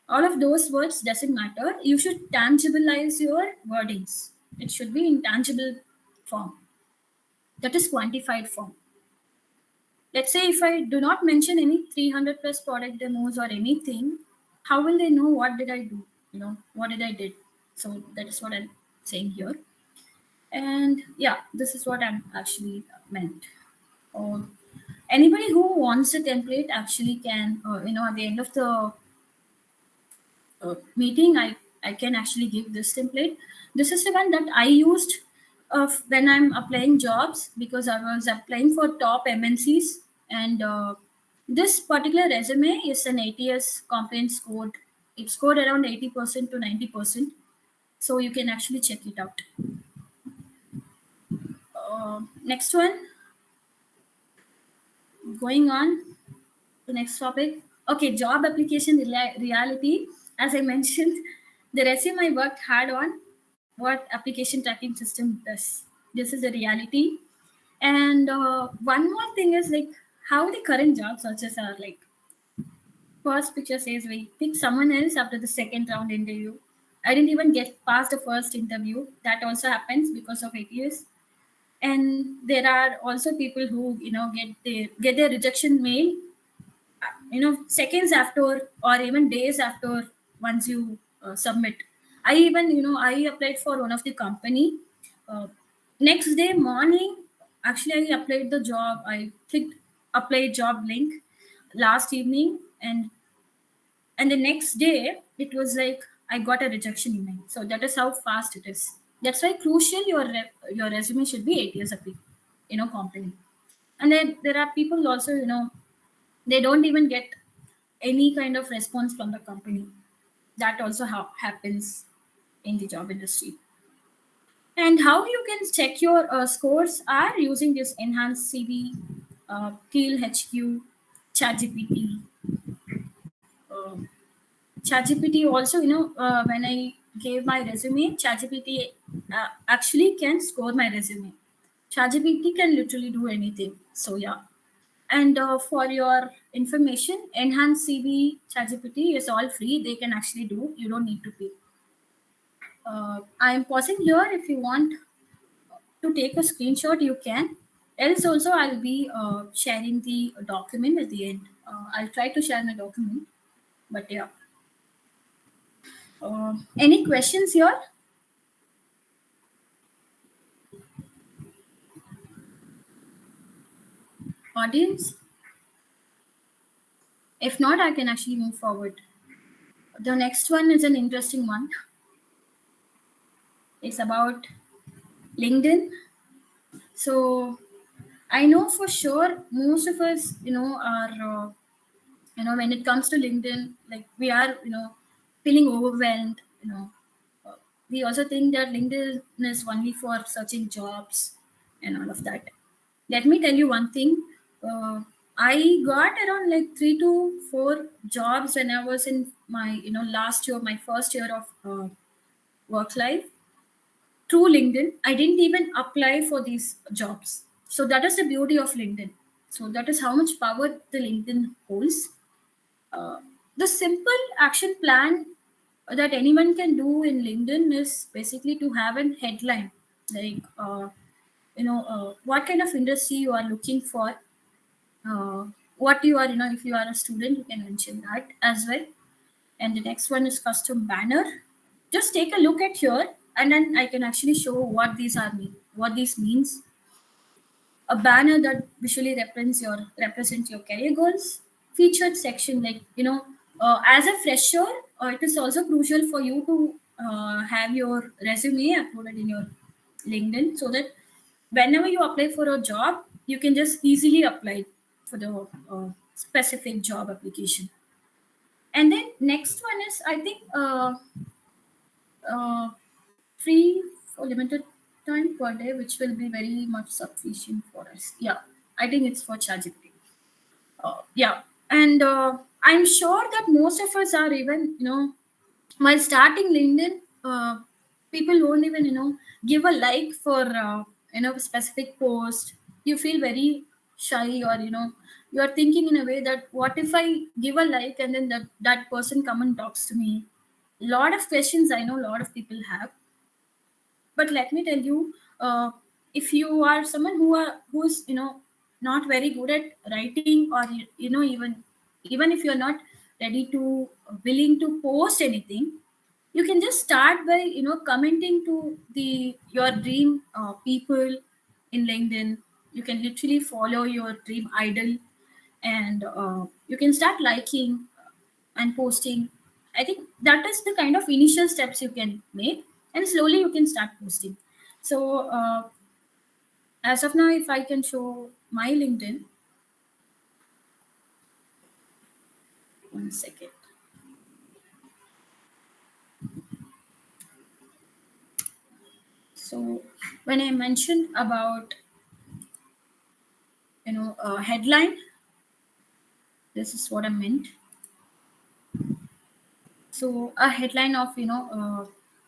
all of those words doesn't matter. You should tangibilize your wordings. It should be in tangible form, that is quantified form. Let's say if I do not mention any 300 plus product demos or anything, how will they know what did I do? What did I did? So that is what I'm saying here. And yeah, this is what I'm actually meant. Or anybody who wants a template actually can, at the end of the meeting, I can actually give this template. This is the one that I used when I'm applying jobs, because I was applying for top MNCs. And this particular resume is an ATS complaint scored. It scored around 80% to 90%. So you can actually check it out. Next one, going on to next topic. Okay, job application reality. As I mentioned, the resume I worked hard on, what application tracking system does. This is the reality. And one more thing is like how the current job searches are like. First picture says we pick someone else after the second round interview. I didn't even get past the first interview. That also happens because of ATS. And there are also people who get their rejection mail, seconds after or even days after once you submit. I applied for one of the company. uh, Next day morning, actually I applied the job. I clicked apply job link last evening, and the next day it was like I got a rejection email. So that is how fast it is. That's why crucial your resume should be 8 years of company. And then there are people also, they don't even get any kind of response from the company. That also happens in the job industry. And how you can check your scores are using this enhanced CV, Peel HQ, ChatGPT. Uh, ChatGPT also, when I gave my resume, ChatGPT actually can score my resume. ChatGPT can literally do anything. So yeah. And for your information, enhanced CV ChatGPT is all free. They can actually do. You don't need to pay. I am pausing here. If you want to take a screenshot, you can. Else also, I'll be sharing the document at the end. I'll try to share my document. But yeah. Any questions here, audience? If not, I can actually move forward. The next one is an interesting one. It's about LinkedIn. So I know for sure most of us, are, when it comes to LinkedIn, like we are, feeling overwhelmed. Uh, we also think that LinkedIn is only for searching jobs and all of that. Let me tell you one thing. Uh, I got around like 3 to 4 jobs when I was in my, last year, my first year of work life through LinkedIn. I didn't even apply for these jobs. So that is the beauty of LinkedIn. So that is how much power the LinkedIn holds. The simple action plan that anyone can do in LinkedIn is basically to have an headline, like what kind of industry you are looking for, what you are, if you are a student, you can mention that as well. And the next one is custom banner. Just take a look at here, and then I can actually show what these are mean, what this means. A banner that visually represents your career goals. Featured section, like as a fresher, it is also crucial for you to have your resume uploaded in your LinkedIn, so that whenever you apply for a job, you can just easily apply for the specific job application. And then next one is, I think, uh, free for limited time per day, which will be very much sufficient for us. Yeah, I think it's for ChatGPT. Yeah, and I'm sure that most of us are even, while starting LinkedIn, people won't even, give a like for, a specific post. You feel very shy, or, you're thinking in a way that what if I give a like and then that person come and talks to me? Lot of questions I know a lot of people have. But let me tell you, if you are someone who's not very good at writing, or even if you're not ready to willing to post anything, you can just start by commenting to the your dream people in LinkedIn. You can literally follow your dream idol, and you can start liking and posting. I think that is the kind of initial steps you can make, and slowly you can start posting. So as of now, if I can show my LinkedIn, one second. So when I mentioned about headline, this is what I meant. So a headline of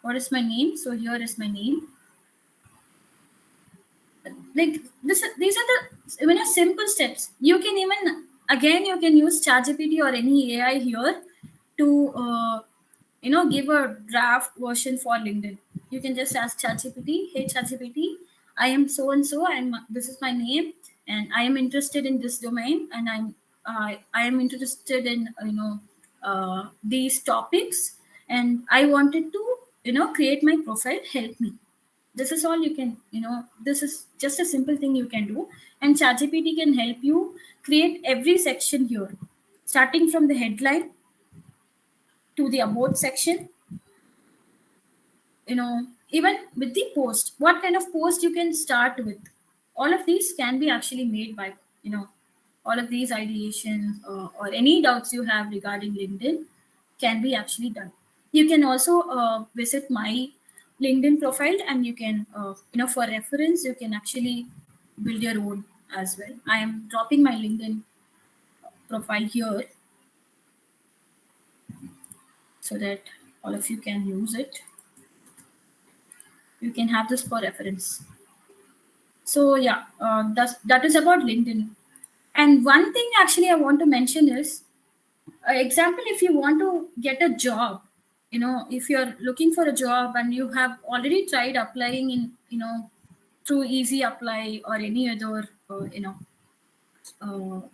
what is my name. So here is my name. Like this, these are the simple steps. You can even again you can use ChatGPT or any AI here to give a draft version for LinkedIn. You can just ask ChatGPT, hey ChatGPT, I am so and so, and this is my name, and I am interested in this domain, and I am interested in these topics, and I wanted to create my profile. Help me. This is all you can this is just a simple thing you can do, and ChatGPT can help you create every section here, starting from the headline to the about section, even with the post, what kind of post you can start with. All of these can be actually made by all of these ideations, or any doubts you have regarding LinkedIn can be actually done. You can also visit my LinkedIn profile, and you can for reference you can actually build your own as well. I am dropping my LinkedIn profile here so that all of you can use it. You can have this for reference. So yeah, that is about LinkedIn. And one thing actually I want to mention is, example, if you want to get a job, if you're looking for a job and you have already tried applying in through Easy Apply or any other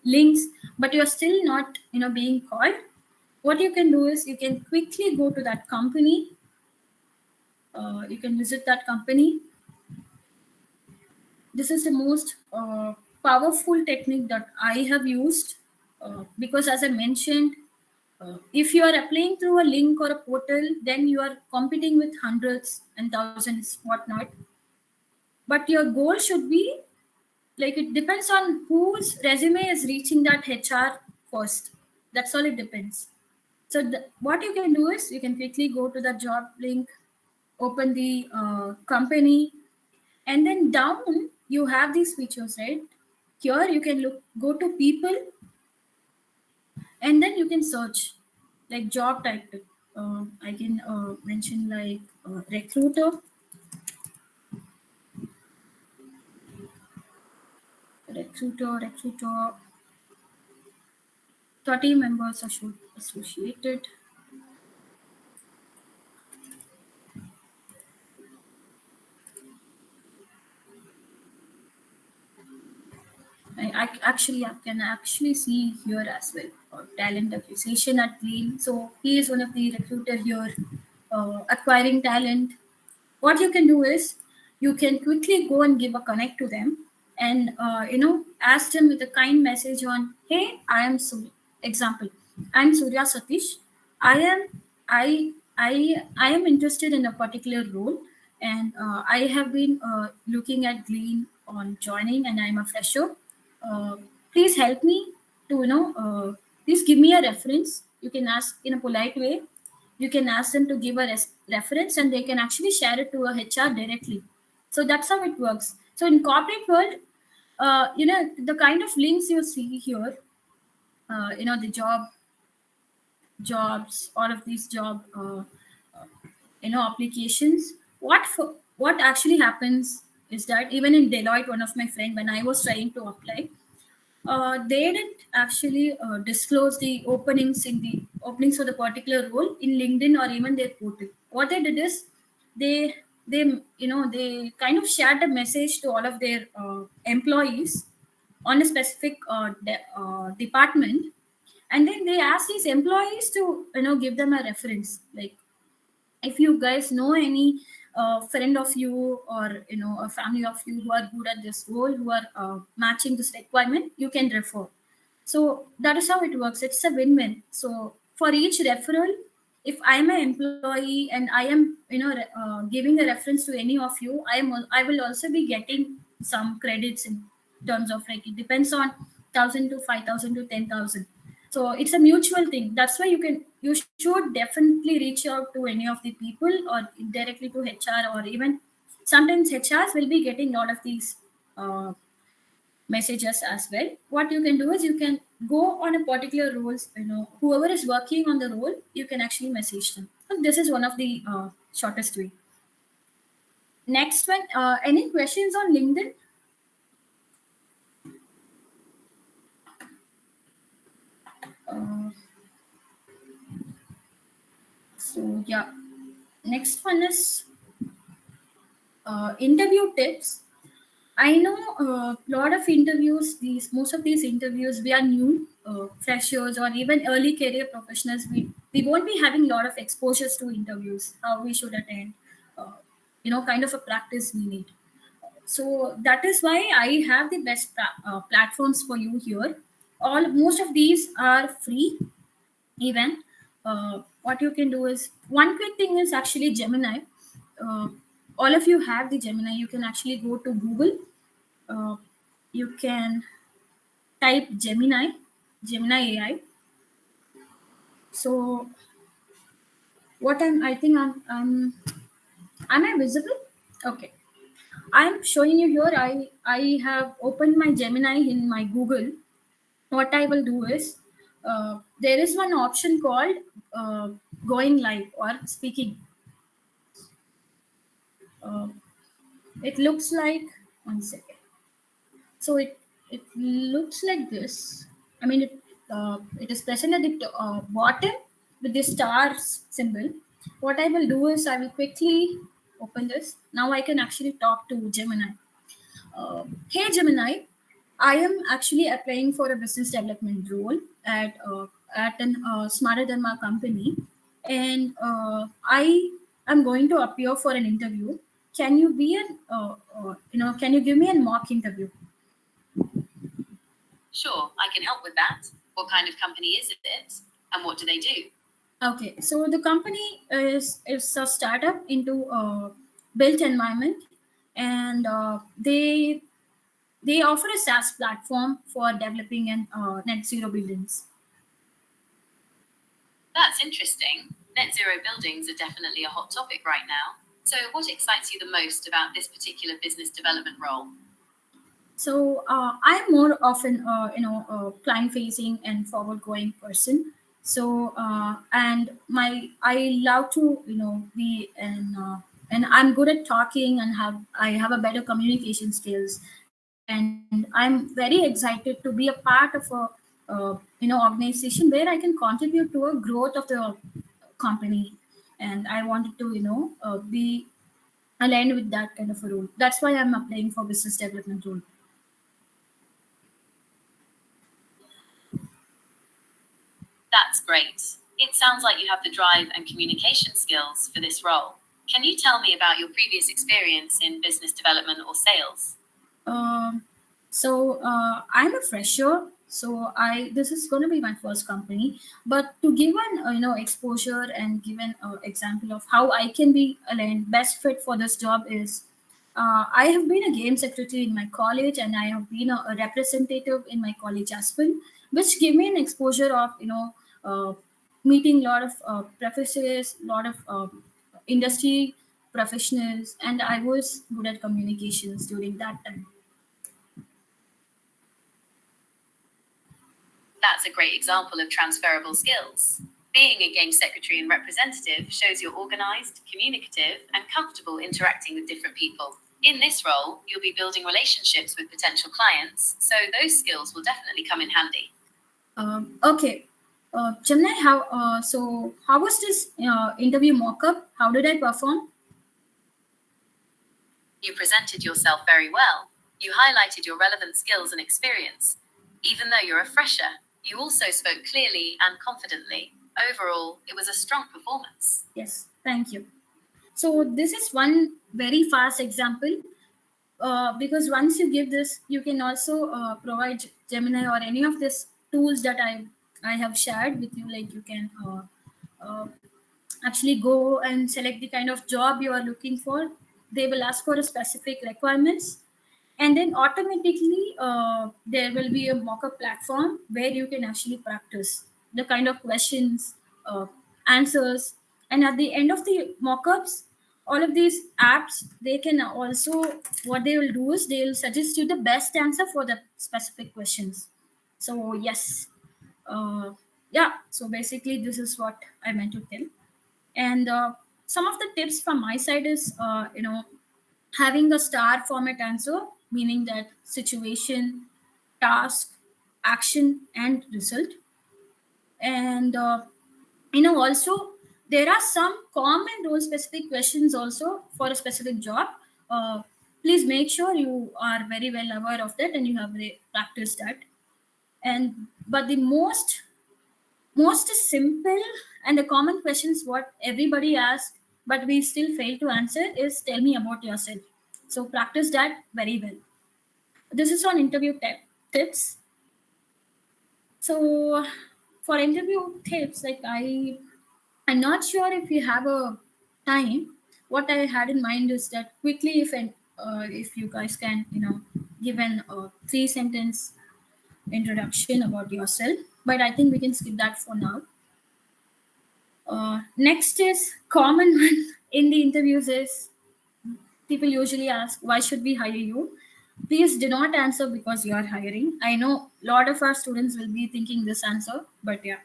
links, but you're still not being called. What you can do is you can quickly go to that company. You can visit that company. This is the most powerful technique that I have used, because as I mentioned, if you are applying through a link or a portal, then you are competing with hundreds and thousands, whatnot. But your goal should be, like, it depends on whose resume is reaching that HR first. That's all, it depends. So what you can do is you can quickly go to the job link, open the company, and then down you have these features, right? Here you can go to people, and then you can search like job title. I can mention like recruiter. 30 members are associated. I can actually see here as well, talent acquisition at Glean. So he is one of the recruiter here, acquiring talent. What you can do is you can quickly go and give a connect to them, and ask them with a kind message on, hey, I am Surya. Example, I'm Surya Satish. I am I am interested in a particular role, and I have been looking at Glean on joining, and I'm a fresher. uh, Please help me to please give me a reference. You can ask in a polite way. You can ask them to give a reference, and they can actually share it to a HR directly. So that's how it works. So in corporate world, the kind of links you see here, the jobs, all of these job applications. What actually happens is that even in Deloitte, one of my friend, when I was trying to apply, they didn't actually disclose the openings for the particular role in LinkedIn or even their portal. What they did is they they kind of shared a message to all of their employees on a specific department, and then they asked these employees to give them a reference. Like, if you guys know any friend of you, or a family of you who are good at this role, who are matching this requirement, you can refer. So that is how it works. It's a win-win. So for each referral, if I am an employee and I am giving a reference to any of you, I will also be getting some credits in terms of, like, it depends on 1,000 to 5,000 to 10,000. So it's a mutual thing. That's why you should definitely reach out to any of the people, or directly to HR, or even sometimes HRs will be getting a lot of these uh, messages as well. What you can do is you can go on a particular roles, whoever is working on the role, you can actually message them. This is one of the shortest way. Next one, any questions on LinkedIn? Uh, so yeah, next one is interview tips. I know a lot of interviews. These most of these interviews, we are new freshers or even early career professionals. We won't be having a lot of exposures to interviews. How we should attend, uh, kind of a practice we need. So that is why I have the best platforms for you here. All most of these are free. Even what you can do is one quick thing is actually Gemini. Uh, all of you have the Gemini. You can actually go to Google. uh, you can type Gemini AI. So what I think am I visible? Okay. I'm showing you here. I have opened my Gemini in my Google. What I will do is there is one option called uh, going live or speaking. Uh, it looks like 1 second. So it looks like this. I mean, it is present at the bottom with the stars symbol. What I will do is I will quickly open this. Now I can actually talk to Gemini. Hey Gemini, I am actually applying for a business development role at an Smarter Dharma company, and I am going to appear for an interview. Can you be an Can you give me a mock interview? Sure, I can help with that. What kind of company is it, and what do they do? Okay, so the company is a startup into built environment, and they offer a SaaS platform for developing and net zero buildings. That's interesting. Net zero buildings are definitely a hot topic right now. So, what excites you the most about this particular business development role? So I'm more often, client facing and forward going person. So and I love to be and I'm good at talking and I have a better communication skills, and I'm very excited to be a part of a organization where I can contribute to a growth of the company, and I wanted to be aligned with that kind of a role. That's why I'm applying for business development role. That's great. It sounds like you have the drive and communication skills for this role. Can you tell me about your previous experience in business development or sales? Um, so I'm a fresher, so I this is going to be my first company. But to give an exposure and give an example of how I can be aligned best fit for this job is I have been a game secretary in my college, and I have been a representative in my college as well, which give me an exposure of uh, meeting a lot of professors, a lot of industry professionals, and I was good at communications during that time. That's a great example of transferable skills. Being a game secretary and representative shows you're organized, communicative, and comfortable interacting with different people. In this role, you'll be building relationships with potential clients, so those skills will definitely come in handy. Okay. Gemini, how was this interview mock-up? How did I perform? You presented yourself very well. You highlighted your relevant skills and experience. Even though you're a fresher, you also spoke clearly and confidently. Overall, it was a strong performance. Yes, thank you. So this is one very fast example, because once you give this, you can also provide Gemini or any of these tools that I have shared with you. Like you can uh, actually go and select the kind of job you are looking for. They will ask for a specific requirements, and then automatically there will be a mock-up platform where you can actually practice the kind of questions, answers, and at the end of the mock-ups, all of these apps, they can also, what they will do is they will suggest you the best answer for the specific questions. So yes, uh, yeah, so basically this is what I meant to tell. And some of the tips from my side is, having a star format answer, meaning that situation, task, action, and result. And also there are some common role specific questions also for a specific job. uh, Please make sure you are very well aware of that and you have practiced that. And but the most simple and the common questions what everybody asks but we still fail to answer is, tell me about yourself. So practice that very well. This is on interview tips. So for interview tips, like I'm not sure if you have a time. What I had in mind is that quickly, if you guys can, give an 3 sentence introduction about yourself. But I think we can skip that for now. Next is common one in the interviews is, people usually ask, why should we hire you? Please do not answer because you are hiring. I know a lot of our students will be thinking this answer, but yeah.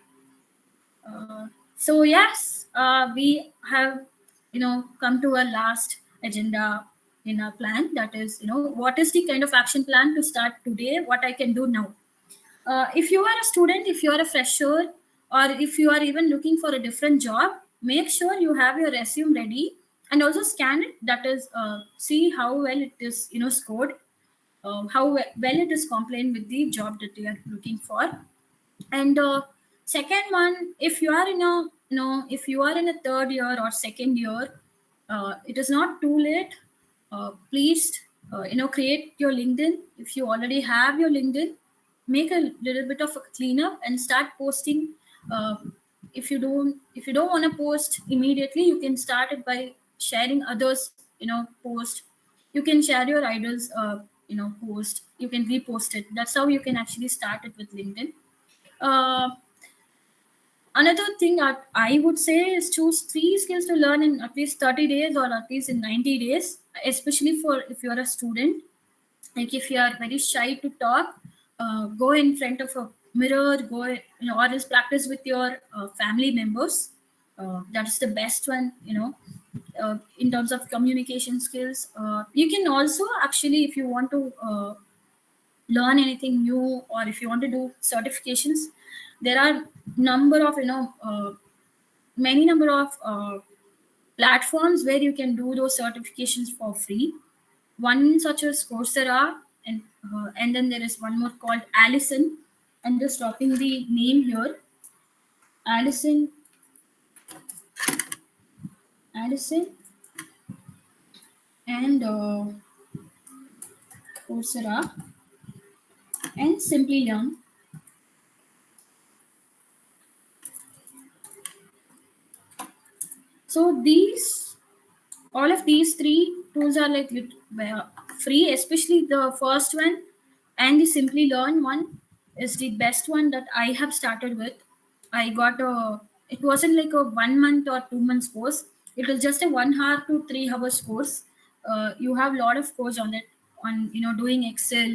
So yes, we have come to a last agenda in our plan. That is, what is the kind of action plan to start today? What I can do now. If you are a student, if you are a fresher, or if you are even looking for a different job, make sure you have your resume ready and also scan it. That is, see how well it is scored, how well it is compliant with the job that you are looking for. And second one, if you are in a if you are in a third year or second year, it is not too late. Please create your LinkedIn. If you already have your LinkedIn, make a little bit of a cleanup and start posting. uh, if you don't want to post immediately, you can start it by sharing others post. You can share your idols post. You can repost it. That's how you can actually start it with LinkedIn. uh, Another thing that I would say is choose 3 skills to learn in at least 30 days or at least in 90 days, especially for if you're a student. Like if you are very shy to talk, go in front of a mirror, or just practice with your family members. That's the best one, in terms of communication skills. You can also actually, if you want to learn anything new or if you want to do certifications, there are number of many number of platforms where you can do those certifications for free. One such as Coursera, and then there is one more called Allison. I'm just dropping the name here. Allison allison and Coursera and Simply Learn. So these all of these three tools are like free, especially the first one and the Simply Learn one is the best one that I have started with. I got a It wasn't like a 1 month or 2 months course. It was just a 1 hour to 3 hours course. You have a lot of course on it, on doing Excel,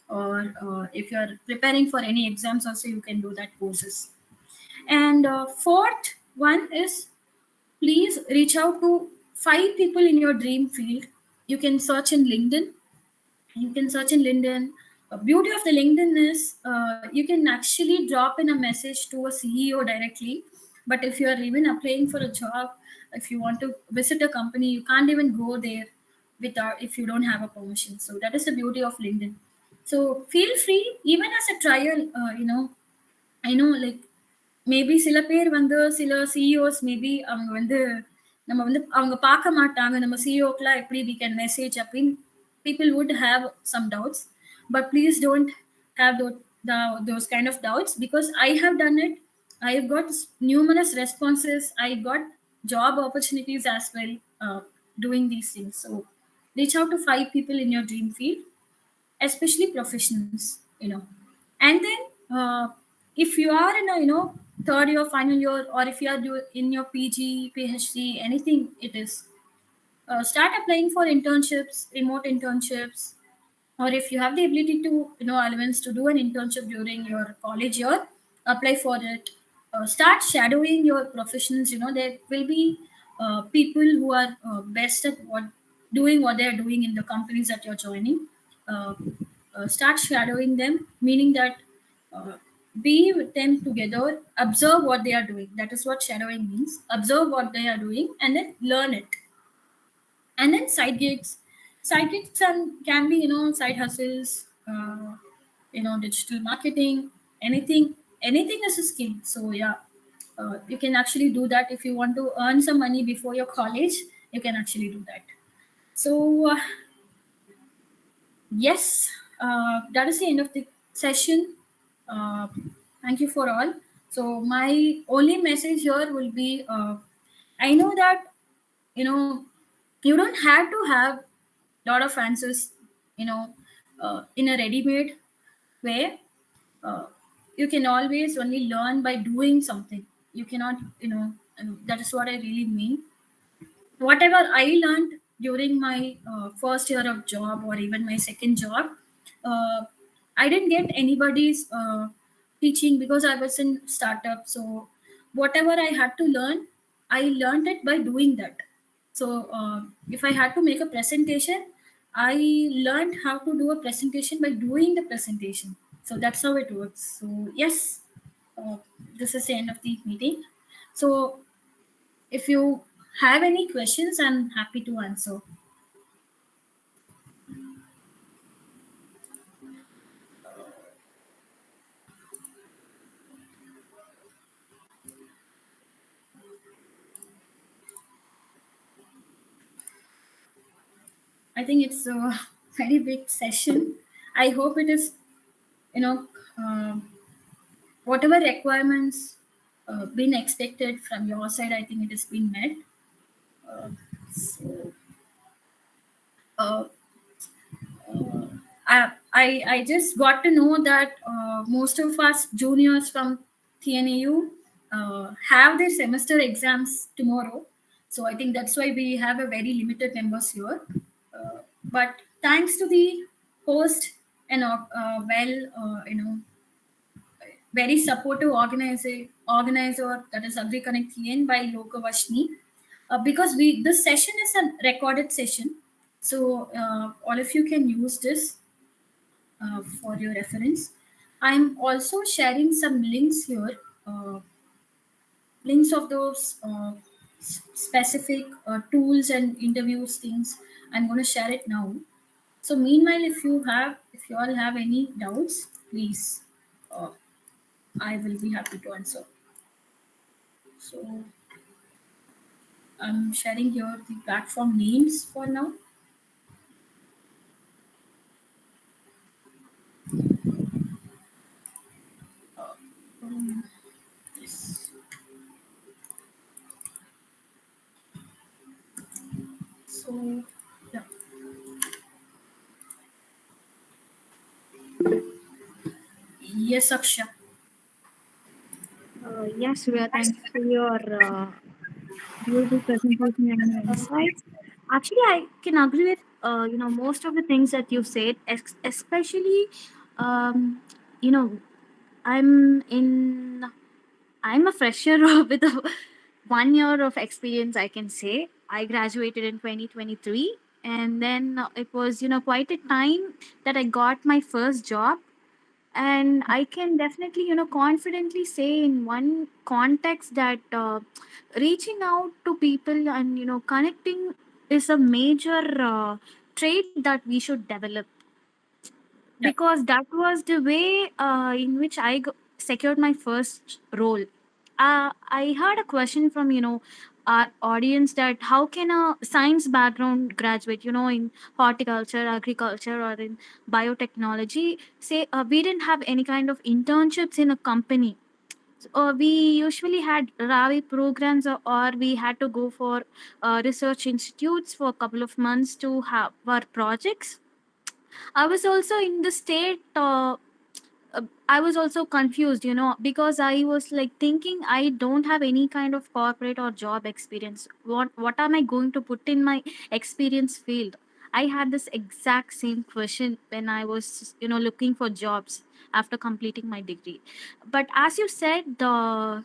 or if you're preparing for any exams also you can do that courses. And fourth one is, please reach out to 5 people in your dream field. You can search in LinkedIn. You can search in LinkedIn. Beauty of the LinkedIn is, you can actually drop in a message to a CEO directly. But if you are even applying for a job, if you want to visit a company, you can't even go there without, if you don't have a permission. So that is the beauty of LinkedIn. So feel free, even as a trial. I know, like, maybe சில பேர் வந்து சில CEOs maybe அவங்க வந்து நம்ம வந்து அவங்க பார்க்க மாட்டாங்க, நம்ம சிஇஓக்கெலாம் எப்படி வி கேன் மெசேஜ் அப்படின்னு people would have some doubts. But please don't have those kind of doubts, because I have done it. I've got numerous responses. I got job opportunities as well, doing these things. So reach out to 5 people in your dream field, especially professionals. And then if you are in a third year, final year, or if you are in your PG, PhD, anything it is, start applying for internships, remote internships, or if you have the ability to allowance to do an internship during your college year, apply for it. start shadowing your professionals. There will be people who are best at doing what they are doing in the companies that you're joining. uh, Start shadowing them, meaning that uh, be with them together, observe what they are doing. That is what shadowing means. Observe what they are doing and then learn it. And then side gigs can be, side hustles, digital marketing, anything is a skill. So yeah, you can actually do that. If you want to earn some money before your college, you can actually do that. So yes, that is the end of the session. uh, Thank you for all. So my only message here will be, I know that, you know you don't have to have lot of answers, you know in a ready-made way. uh, you can always only learn by doing something. You cannot, that is what I really mean. Whatever I learned during my first year of job or even my second job, uh, I didn't get anybody's teaching because I was in startup. So whatever I had to learn, I learned it by doing that. So if I had to make a presentation, I learned how to do a presentation by doing the presentation. So that's how it works. So yes, uh, this is the end of the meeting. So if you have any questions, I'm happy to answer. I think it's a very big session. I hope it is, you know, um whatever requirements been expected from your side, I think it has been met. Uh, so, uh, I just got to know that most of us juniors from TNAU have their semester exams tomorrow. So I think that's why we have a very limited numbers here. But thanks to the host and very supportive organizer, that is AgriConnect TN by Lokavashni. Because this session is a recorded session, so all of you can use this for your reference. I'm also sharing some links here, links of those specific tools and interviews things. I'm going to share it now. So meanwhile, if you all have any doubts, please, uh, I will be happy to answer. So I'm sharing here the platform names for now. Um, yes. So yeah. Yes, Aksha. Yes, Surya, thanks for your beautiful presentation and your insights. Actually, I can agree with most of the things that you said, especially um, you know I'm in I'm a fresher with 1 year of experience. I can say I graduated in 2023, and then it was quite a time that I got my first job. And I can definitely confidently say in one context that reaching out to people and connecting is a major trait that we should develop, Yeah. because that was the way in which secured my first role. I heard a question from our audience that how can a science background graduate, in horticulture, agriculture, or in biotechnology, say we didn't have any kind of internships in a company. We usually had Ravi programs, or we had to go for research institutes for a couple of months to have our projects. I was also in the state. I was also confused, because I was like thinking I don't have any kind of corporate or job experience. What am I going to put in my experience field? I had this exact same question when I was, looking for jobs after completing my degree. But as you said, the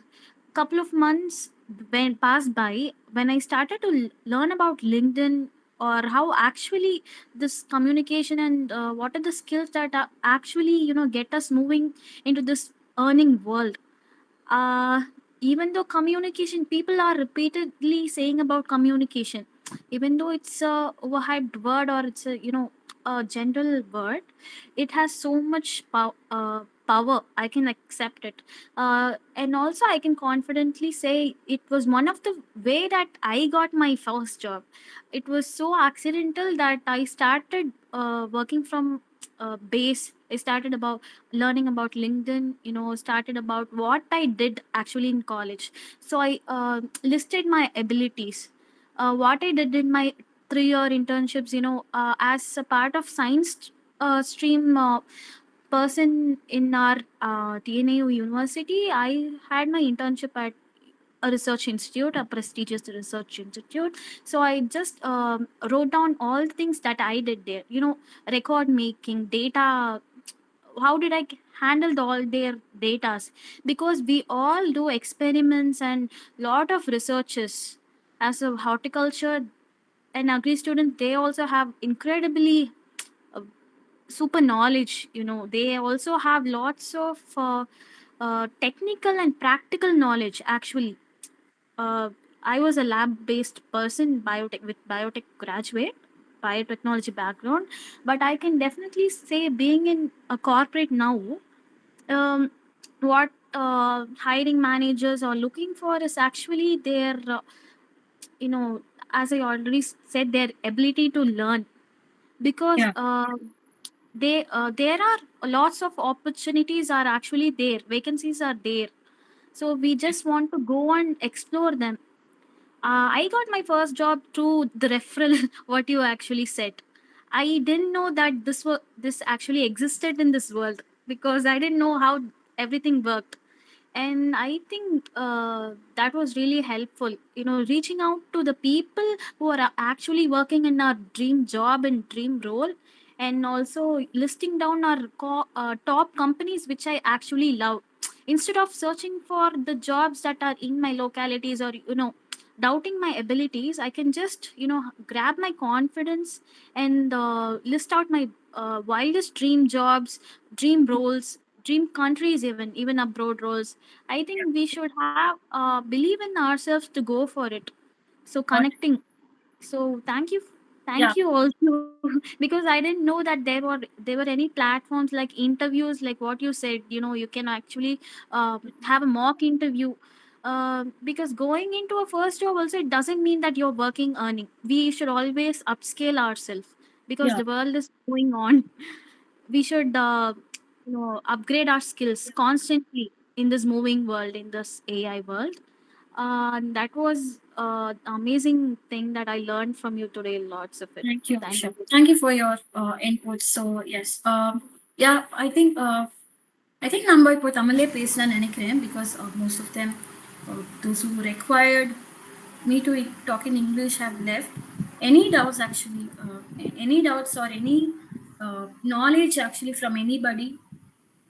couple of months when passed by, when I started to learn about LinkedIn, or how actually this communication, and what are the skills that are actually, get us moving into this earning world. uh, Even though communication, people are repeatedly saying about communication, even though it's a overhyped word, or it's a general word, it has so much power. I can accept it, and also I can confidently say it was one of the way that I got my first job. It was so accidental that I started working from base. I started about learning about LinkedIn, started about what I did actually in college. So I listed my abilities, what I did in my 3 year internships, as a part of science stream person in our TNAU university. I had my internship at a research institute, a prestigious research institute. So I just wrote down all the things that I did there, record making, data, how did I handle all their datas, because we all do experiments and lot of researches. As a horticulture and agri student, they also have incredibly uh, super knowledge. They also have lots of technical and practical knowledge actually. uh, I was a lab based person, biotech, with biotech graduate, biotechnology background. But I can definitely say, being in a corporate now, what hiring managers are looking for is actually their, you know, as I already said, their ability to learn. Because Yeah. there are lots of opportunities are actually there, vacancies are there. So we just want to go and explore them. I got my first job through the referral, what you actually said. I didn't know that this actually existed in this world, because I didn't know how everything worked. And I think that was really helpful. Reaching out to the people who are actually working in our dream job and dream role, and also listing down our top companies which I actually love. Instead of searching for the jobs that are in my localities, or doubting my abilities, I can just grab my confidence and list out my wildest dream jobs, dream roles, dream countries, even abroad roles. I think we should have believe in ourselves to go for it. So Got it. connecting. So Yeah. thank you also because I didn't know that there were any platforms like interviews, like what you said. You can actually have a mock interview. Because going into a first job also, it doesn't mean that you're working earning. We should always upscale ourselves, because Yeah. the world is going on. We should upgrade our skills constantly in this moving world, in this AI world. And that was amazing thing that I learned from you today, lots of it. Thank you, Thank Akshay. you. Thank you for your input. So yes, yeah, I think நம்ம இப்போ தமிழ்லே பேசலாம்னு நினைக்கிறேன் because most of them, those who required me to talk in English have left. Any doubts actually, any doubts or any knowledge actually from anybody,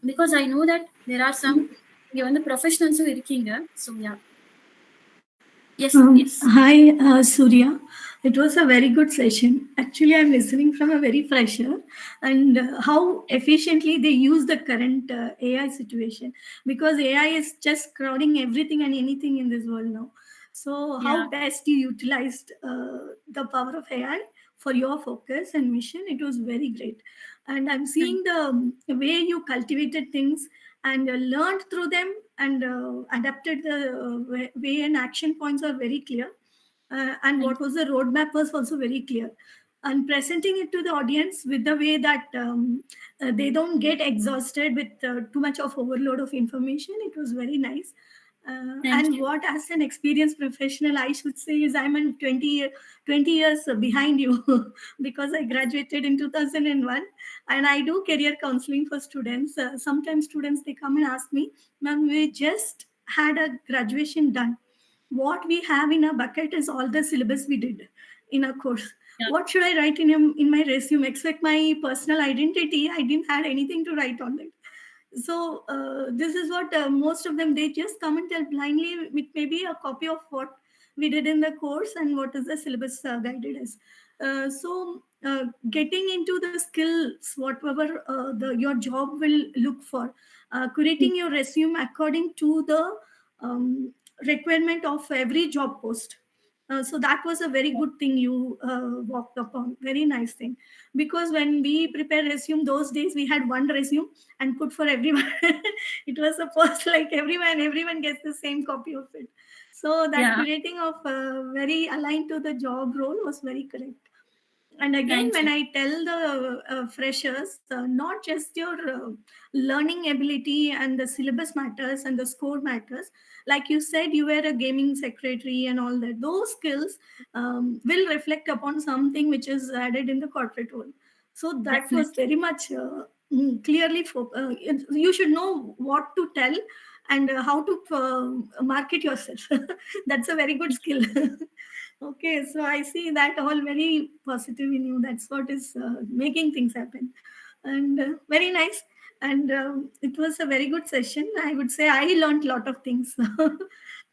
because I know that there are some இங்க வந்து ப்ரொஃபஷனல்ஸும் இருக்கீங்க. So yeah, yes, yes. Hi, Surya. It was a very good session. Actually, I'm listening from a very fresher and how efficiently they use the current AI situation, because AI is just crowding everything and anything in this world now. So, Yeah, how best you utilized the power of AI for your focus and mission? It was very great. And I'm thank seeing the way you cultivated things and learned through them and adapted the way and action points are very clear. And thank what was the roadmap was also very clear. And presenting it to the audience with the way that they don't get exhausted with too much of overload of information, it was very nice. thank And you. what, as an experienced professional, I should say is I'm in 20 years behind you because I graduated in 2001 and I do career counseling for students. Sometimes students, they come and ask me, ma'am, we just had a graduation done. What we have in our bucket is all the syllabus we did in our course. what should I write in my resume except my personal identity? I didn't have anything to write on it. So this is what most of them, they just come and tell blindly with maybe a copy of what we did in the course and what is the syllabus guided as. Getting into the skills, whatever your job will look for, curating your resume according to the requirement of every job post. So that was a very good thing you walked upon. Very nice thing. Because when we prepare resume, those days we had one resume and put for everyone. It was supposed like everyone gets the same copy of it. So that curating of very aligned to the job role was very correct. And again, when I tell the freshers, not just your learning ability and the syllabus matters and the score matters. Like you said, you were a gaming secretary and all that. Those skills will reflect upon something which is added in the corporate role. So that was very much clearly, you should know what to tell and how to market yourself. That's a very good skill. Okay, so I see that all very positive in you. That's what is making things happen. And very nice. And it was a very good session. I would say I learned a lot of things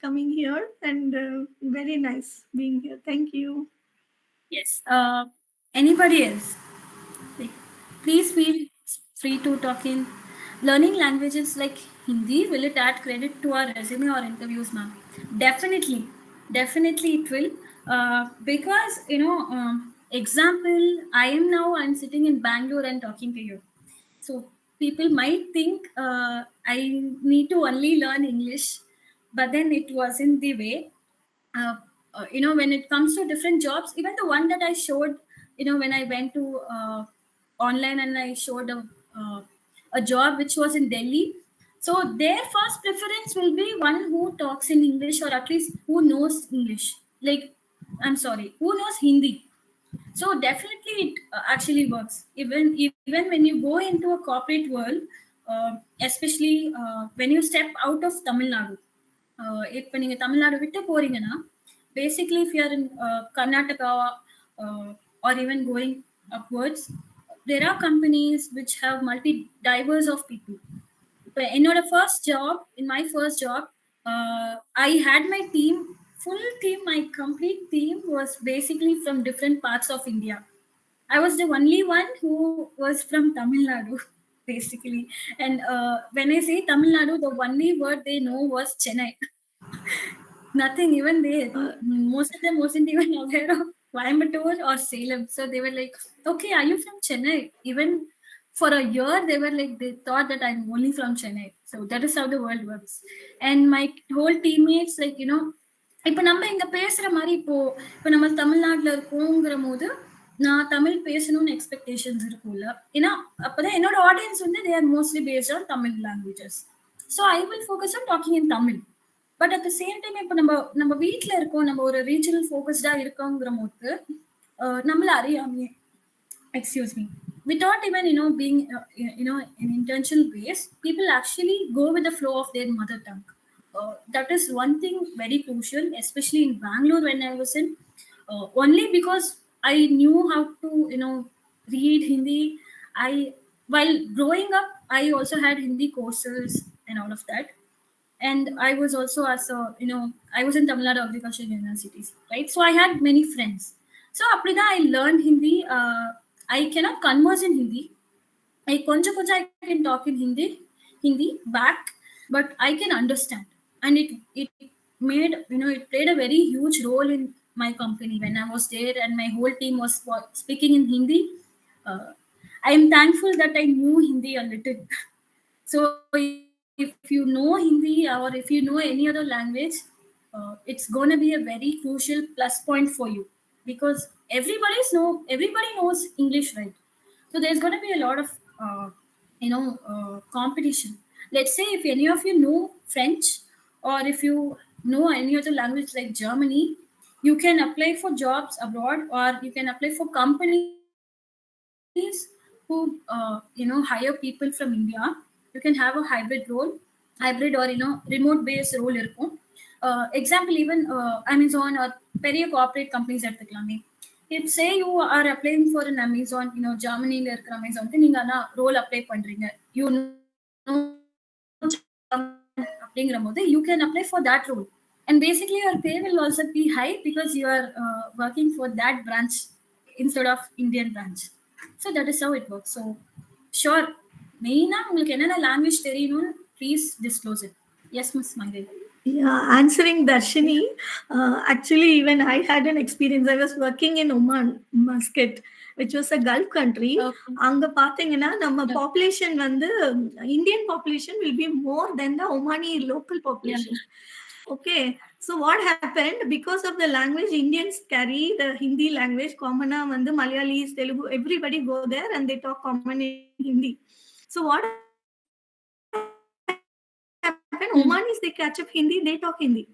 coming here, and very nice being here. Thank you. Yes. Anybody else? Please feel free to talk in. Learning languages like Hindi, will it add credit to our resume or interviews, ma'am? Definitely. Definitely it will. Because, example, I'm sitting in Bangalore and talking to you. So people might think I need to only learn English, but then it wasn't the way. When it comes to different jobs, even the one that I showed, when I went to online and I showed a job which was in Delhi. So their first preference will be one who talks in English or at least who knows English. Who knows Hindi. So definitely it actually works. Even when you go into a corporate world, especially when you step out of Tamil Nadu. இப்போ நீங்கள் தமிழ்நாடு விட்டு போறீங்கன்னா basically if you are in Karnataka or even going upwards, there are companies which have diverse of people. In my first job, I had my full team, my complete team was basically from different parts of India. I was the only one who was from Tamil Nadu, basically. And when I say Tamil Nadu, the only word they know was Chennai. Nothing, even most of them wasn't even aware of Coimbatore or Salem. So they were like, okay, are you from Chennai? Even for a year, they thought that I'm only from Chennai. So that is how the world works. And my whole teammates, இப்போ நம்ம இங்க பேசுற மாதிரி இப்போ நம்ம தமிழ்நாட்டுல இருக்கோங்கிற போது நான் தமிழ் பேசணும்னு எக்ஸ்பெக்டேஷன்ஸ் இருக்கும்ல. ஏன்னா அப்பதான் என்னோட ஆடியன்ஸ் வந்து they are mostly based on Tamil languages. So I will focus on talking in Tamil. But at the same time இப்போ நம்ம வீட்டில் இருக்கோம், நம்ம ஒரு ரீஜனல் ஃபோக்கஸ்டாக இருக்கோங்கிற போது நம்மள அறியாமையே without even being in intentional ways, people actually go with the flow of their mother tongue. That is one thing very crucial, especially in Bangalore when I was in. Only because I knew how to read Hindi. While growing up, I also had Hindi courses and all of that. And I was also I was in Tamil Nadu Agricultural Universities, right? So I had many friends. So aprida I learned Hindi. I cannot converse in Hindi. I can talk in Hindi back, but I can understand. And it made it played a very huge role in my company when I was there, and my whole team was speaking in Hindi. I am thankful that I knew Hindi a little. So if you know Hindi or if you know any other language, it's going to be a very crucial plus point for you, because everybody knows English, right? So there's going to be a lot of competition. Let's say if any of you know French, or if you know any other language like Germany, you can apply for jobs abroad, or you can apply for companies who hire people from India. You can have a hybrid or remote based role இருக்கும். Example, even Amazon or பெரிய corporate companies எடுத்துக்கலாமே. if say you are applying for an Amazon, Germany la irukra Amazon ku neenga ana role apply பண்றீங்க, you know அப்படிங்கிறபோது you can apply for that role, and basically your pay will also be high because you are working for that branch instead of Indian branch. So that is how it works. So sure, மெயினா உங்களுக்கு என்னென்ன language தெரியணும், please disclose it. Yes miss Mangai. Yeah, answering Darshini, actually, even I had an experience. I was working in Oman, Muscat, which was a Gulf country. அங்க பாத்தீங்கன்னா நம்ம population வந்து Indian population will be more than the Omani local population. Okay, so what happened, because of the language, Indians carry the Hindi language. Common வந்து Malayalis, Telugu, everybody go there and they talk common in Hindi. So what happen, Omanis, they catch up Hindi, they talk Hindi.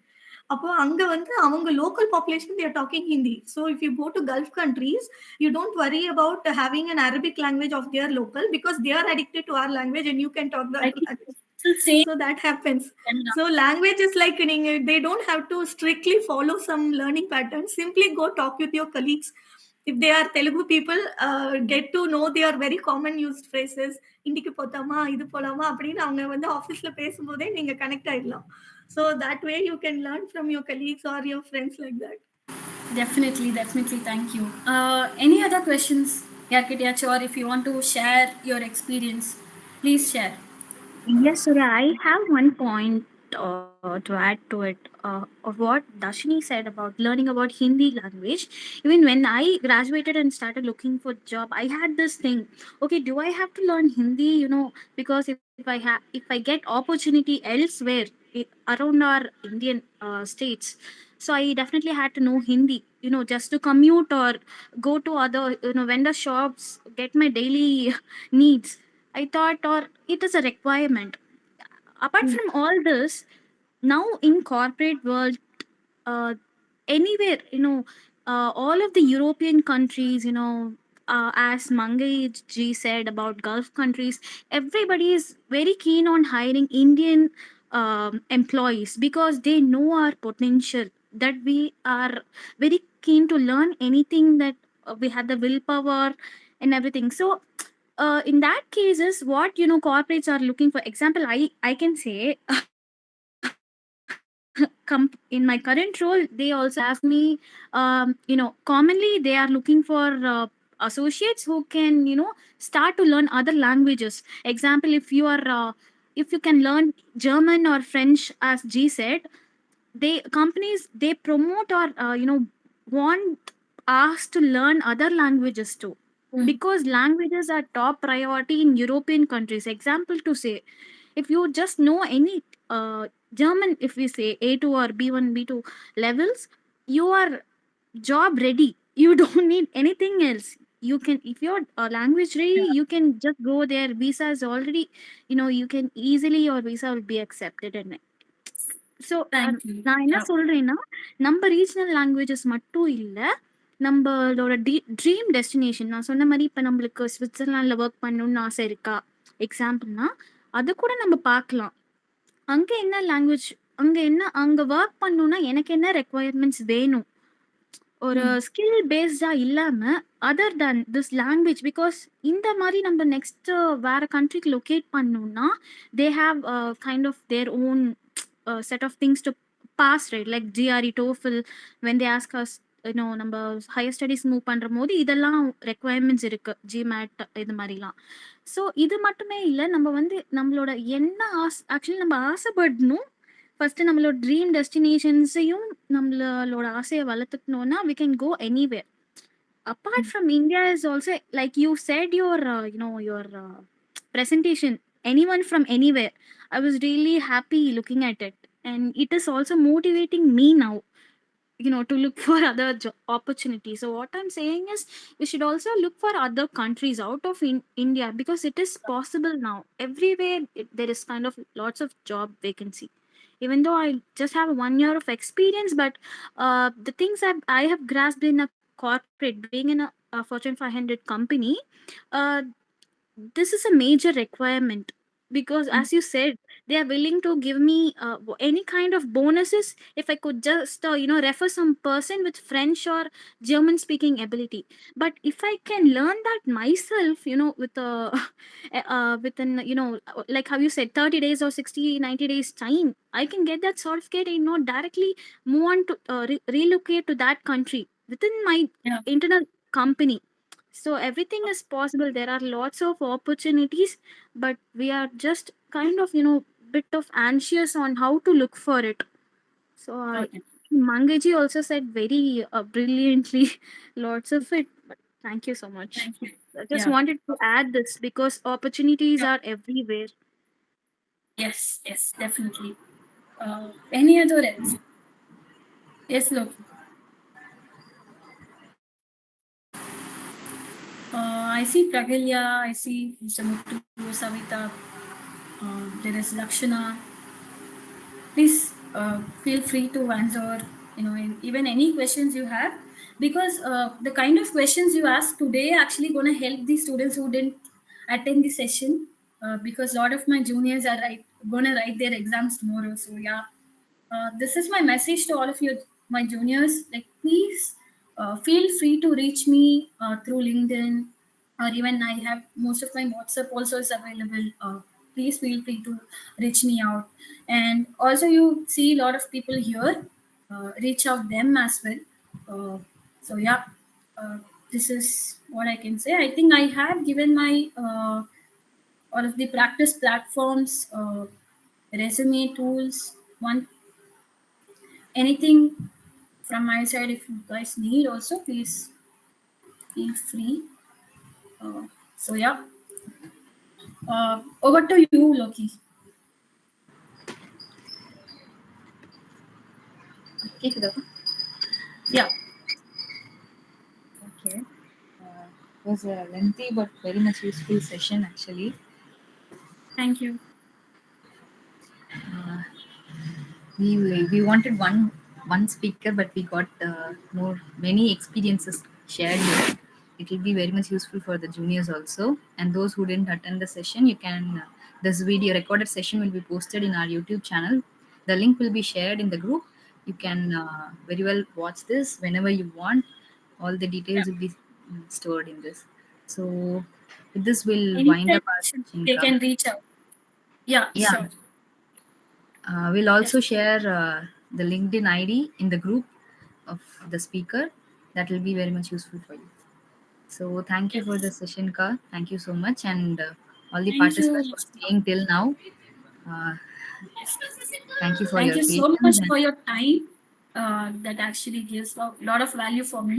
அப்போ அங்க வந்து அவங்க local population, they are talking Hindi. So if you go to Gulf countries, you don't worry about having an Arabic language of their local, because they are addicted to our language and you can talk that language. So that happens. So language is like, they don't have to strictly follow some learning pattern. Simply go talk with your colleagues. If they are Telugu people, get to know their very common used phrases. Indiki potama, idu polama அப்படினு அவங்க வந்து ஆபீஸ்ல பேசும்போதே நீங்க connect ஆயிடலாம். So that way you can learn from your colleagues or your friends like that. Definitely. Thank you. Any other questions, Yakityacha, or if you want to share your experience, please share. Yes, Surya, I have one point to add to it of what Dashini said about learning about Hindi language. Even when I graduated and started looking for job, I had this thing. Okay, do I have to learn Hindi? Because if I get opportunity elsewhere around our Indian states, so I definitely had to know Hindi. Just to commute or go to other vendor shops, get my daily needs. I thought, or it is a requirement. Apart from all this, now in corporate world, anywhere, all of the European countries, as Mangai ji said about Gulf countries, everybody is very keen on hiring Indian employees because they know our potential, that we are very keen to learn anything, that we have the willpower and everything. So in that cases, what corporates are looking for, example, I can say in my current role, they also ask me, commonly they are looking for associates who can start to learn other languages. Example, if you can learn German or French, as G said, companies, they promote or want us to learn other languages too, because languages are top priority in European countries. Example to say, if you just know any German, if we say A2 or B1 B2 levels, you are job ready. You don't need anything else. You can, if you're language ready, you can just go there. Visa is already, you can easily, your visa will be accepted. And so நான் என்ன சொல்றேன்னா, நம்ம regional languages மட்டும் இல்லை, நம்மளோட dream destination, நான் சொன்ன மாதிரி இப்போ நம்மளுக்கு ஸ்விட்சர்லாண்டில் ஒர்க் பண்ணணும்னு ஆசை இருக்கா எக்ஸாம்பிள்னா, அதை கூட நம்ம பார்க்கலாம். அங்கே என்ன லாங்குவேஜ், அங்கே ஒர்க் பண்ணணும்னா எனக்கு என்ன ரெக்குவயர்மெண்ட்ஸ் வேணும், ஒரு ஸ்கில் பேஸ்டா இல்லாம other than this language. Because இந்த மாதிரி நம்ம நெக்ஸ்ட் வேற கண்ட்ரிக்கு லொக்கேட் பண்ணணும்னா, they have kind of their own set of things to pass, right? Like GRE, TOEFL, when they ask us, நம்ம ஹையர் ஸ்டடீஸ் மூவ் பண்ற போது இதெல்லாம் ரெக்குவயர்மெண்ட்ஸ் இருக்கு, GMAT இது மாதிரிலாம். ஸோ இது மட்டுமே இல்லை, நம்ம வந்து நம்மளோட என்ன ஆக்சுவலி நம்ம ஆசைப்படணும், ஃபர்ஸ்ட் நம்மளோட ட்ரீம் டெஸ்டினேஷன்ஸையும் நம்மளோட ஆசையை வளர்த்துக்கணும்னா we can go anywhere. Apart from India is also, like you said, your your presentation, anyone from anywhere, I was really happy looking at it, and it is also motivating me now, to look for other opportunities. So what I'm saying is, we should also look for other countries out of India, because it is possible now. Everywhere there is kind of lots of job vacancy. Even though I just have 1 year of experience, but the things I have grasped in a corporate, being in a Fortune 500 company, this is a major requirement, because as you said, they are willing to give me any kind of bonuses if I could just refer some person with French or German speaking ability. But if I can learn that myself, with a within, like how you said, 30 days or 60, 90 days time, I can get that certificate and directly move on to relocate to that country within my Yeah. internal company. So everything is possible. There are lots of opportunities, but we are just kind of bit of anxious on how to look for it. So Okay. Mangaji also said very brilliantly lots of it. But thank you so much. Thank you. I just Yeah. wanted to add this because opportunities Yeah. are everywhere. Yes, yes, definitely. Any other else? Yes, look. I see Pragilya, I see Mr. Muttu, Savita, there is Lakshana. Please feel free to answer, even any questions you have, because the kind of questions you ask today actually going to help the students who didn't attend the session, because a lot of my juniors are going to write their exams tomorrow. So yeah, this is my message to all of you, my juniors. Like, please feel free to reach me through LinkedIn, or even I have most of my WhatsApp also is available. Please feel free to reach me out. And also, you see a lot of people here. Reach out them as well. So yeah, uh, this is what I can say. I think I have given my all of the practice platforms, resume tools, one anything from my side. If you guys need also, please feel free. uh, so yeah, over to you, Loki. கேக்குதா? Yeah. Okay. It was a lengthy but very much useful session actually. Thank you. We wanted one speaker, but we got many experiences shared here. It will be very much useful for the juniors also, and those who didn't attend the session. You can this video recorded session will be posted in our YouTube channel. The link will be shared in the group. You can very well watch this whenever you want. All the details Yeah. will be stored in this. So with this, we'll Any wind up our questions, session. they can reach out. Yeah, Yeah. sure. We'll also Yes. share the LinkedIn ID in the group of the speaker. That will be very much useful for you. So thank you for the Yes. session, Ka. Thank you so much, and all the Thank you. participants for staying till now. Uh, Yes. thank you for Thank your you so patience. much for your time. That actually gives a lot of value for me.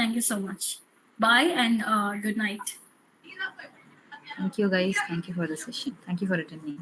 Thank you so much. Bye and good night. Thank you, guys. Thank you for the session. Thank you for attending.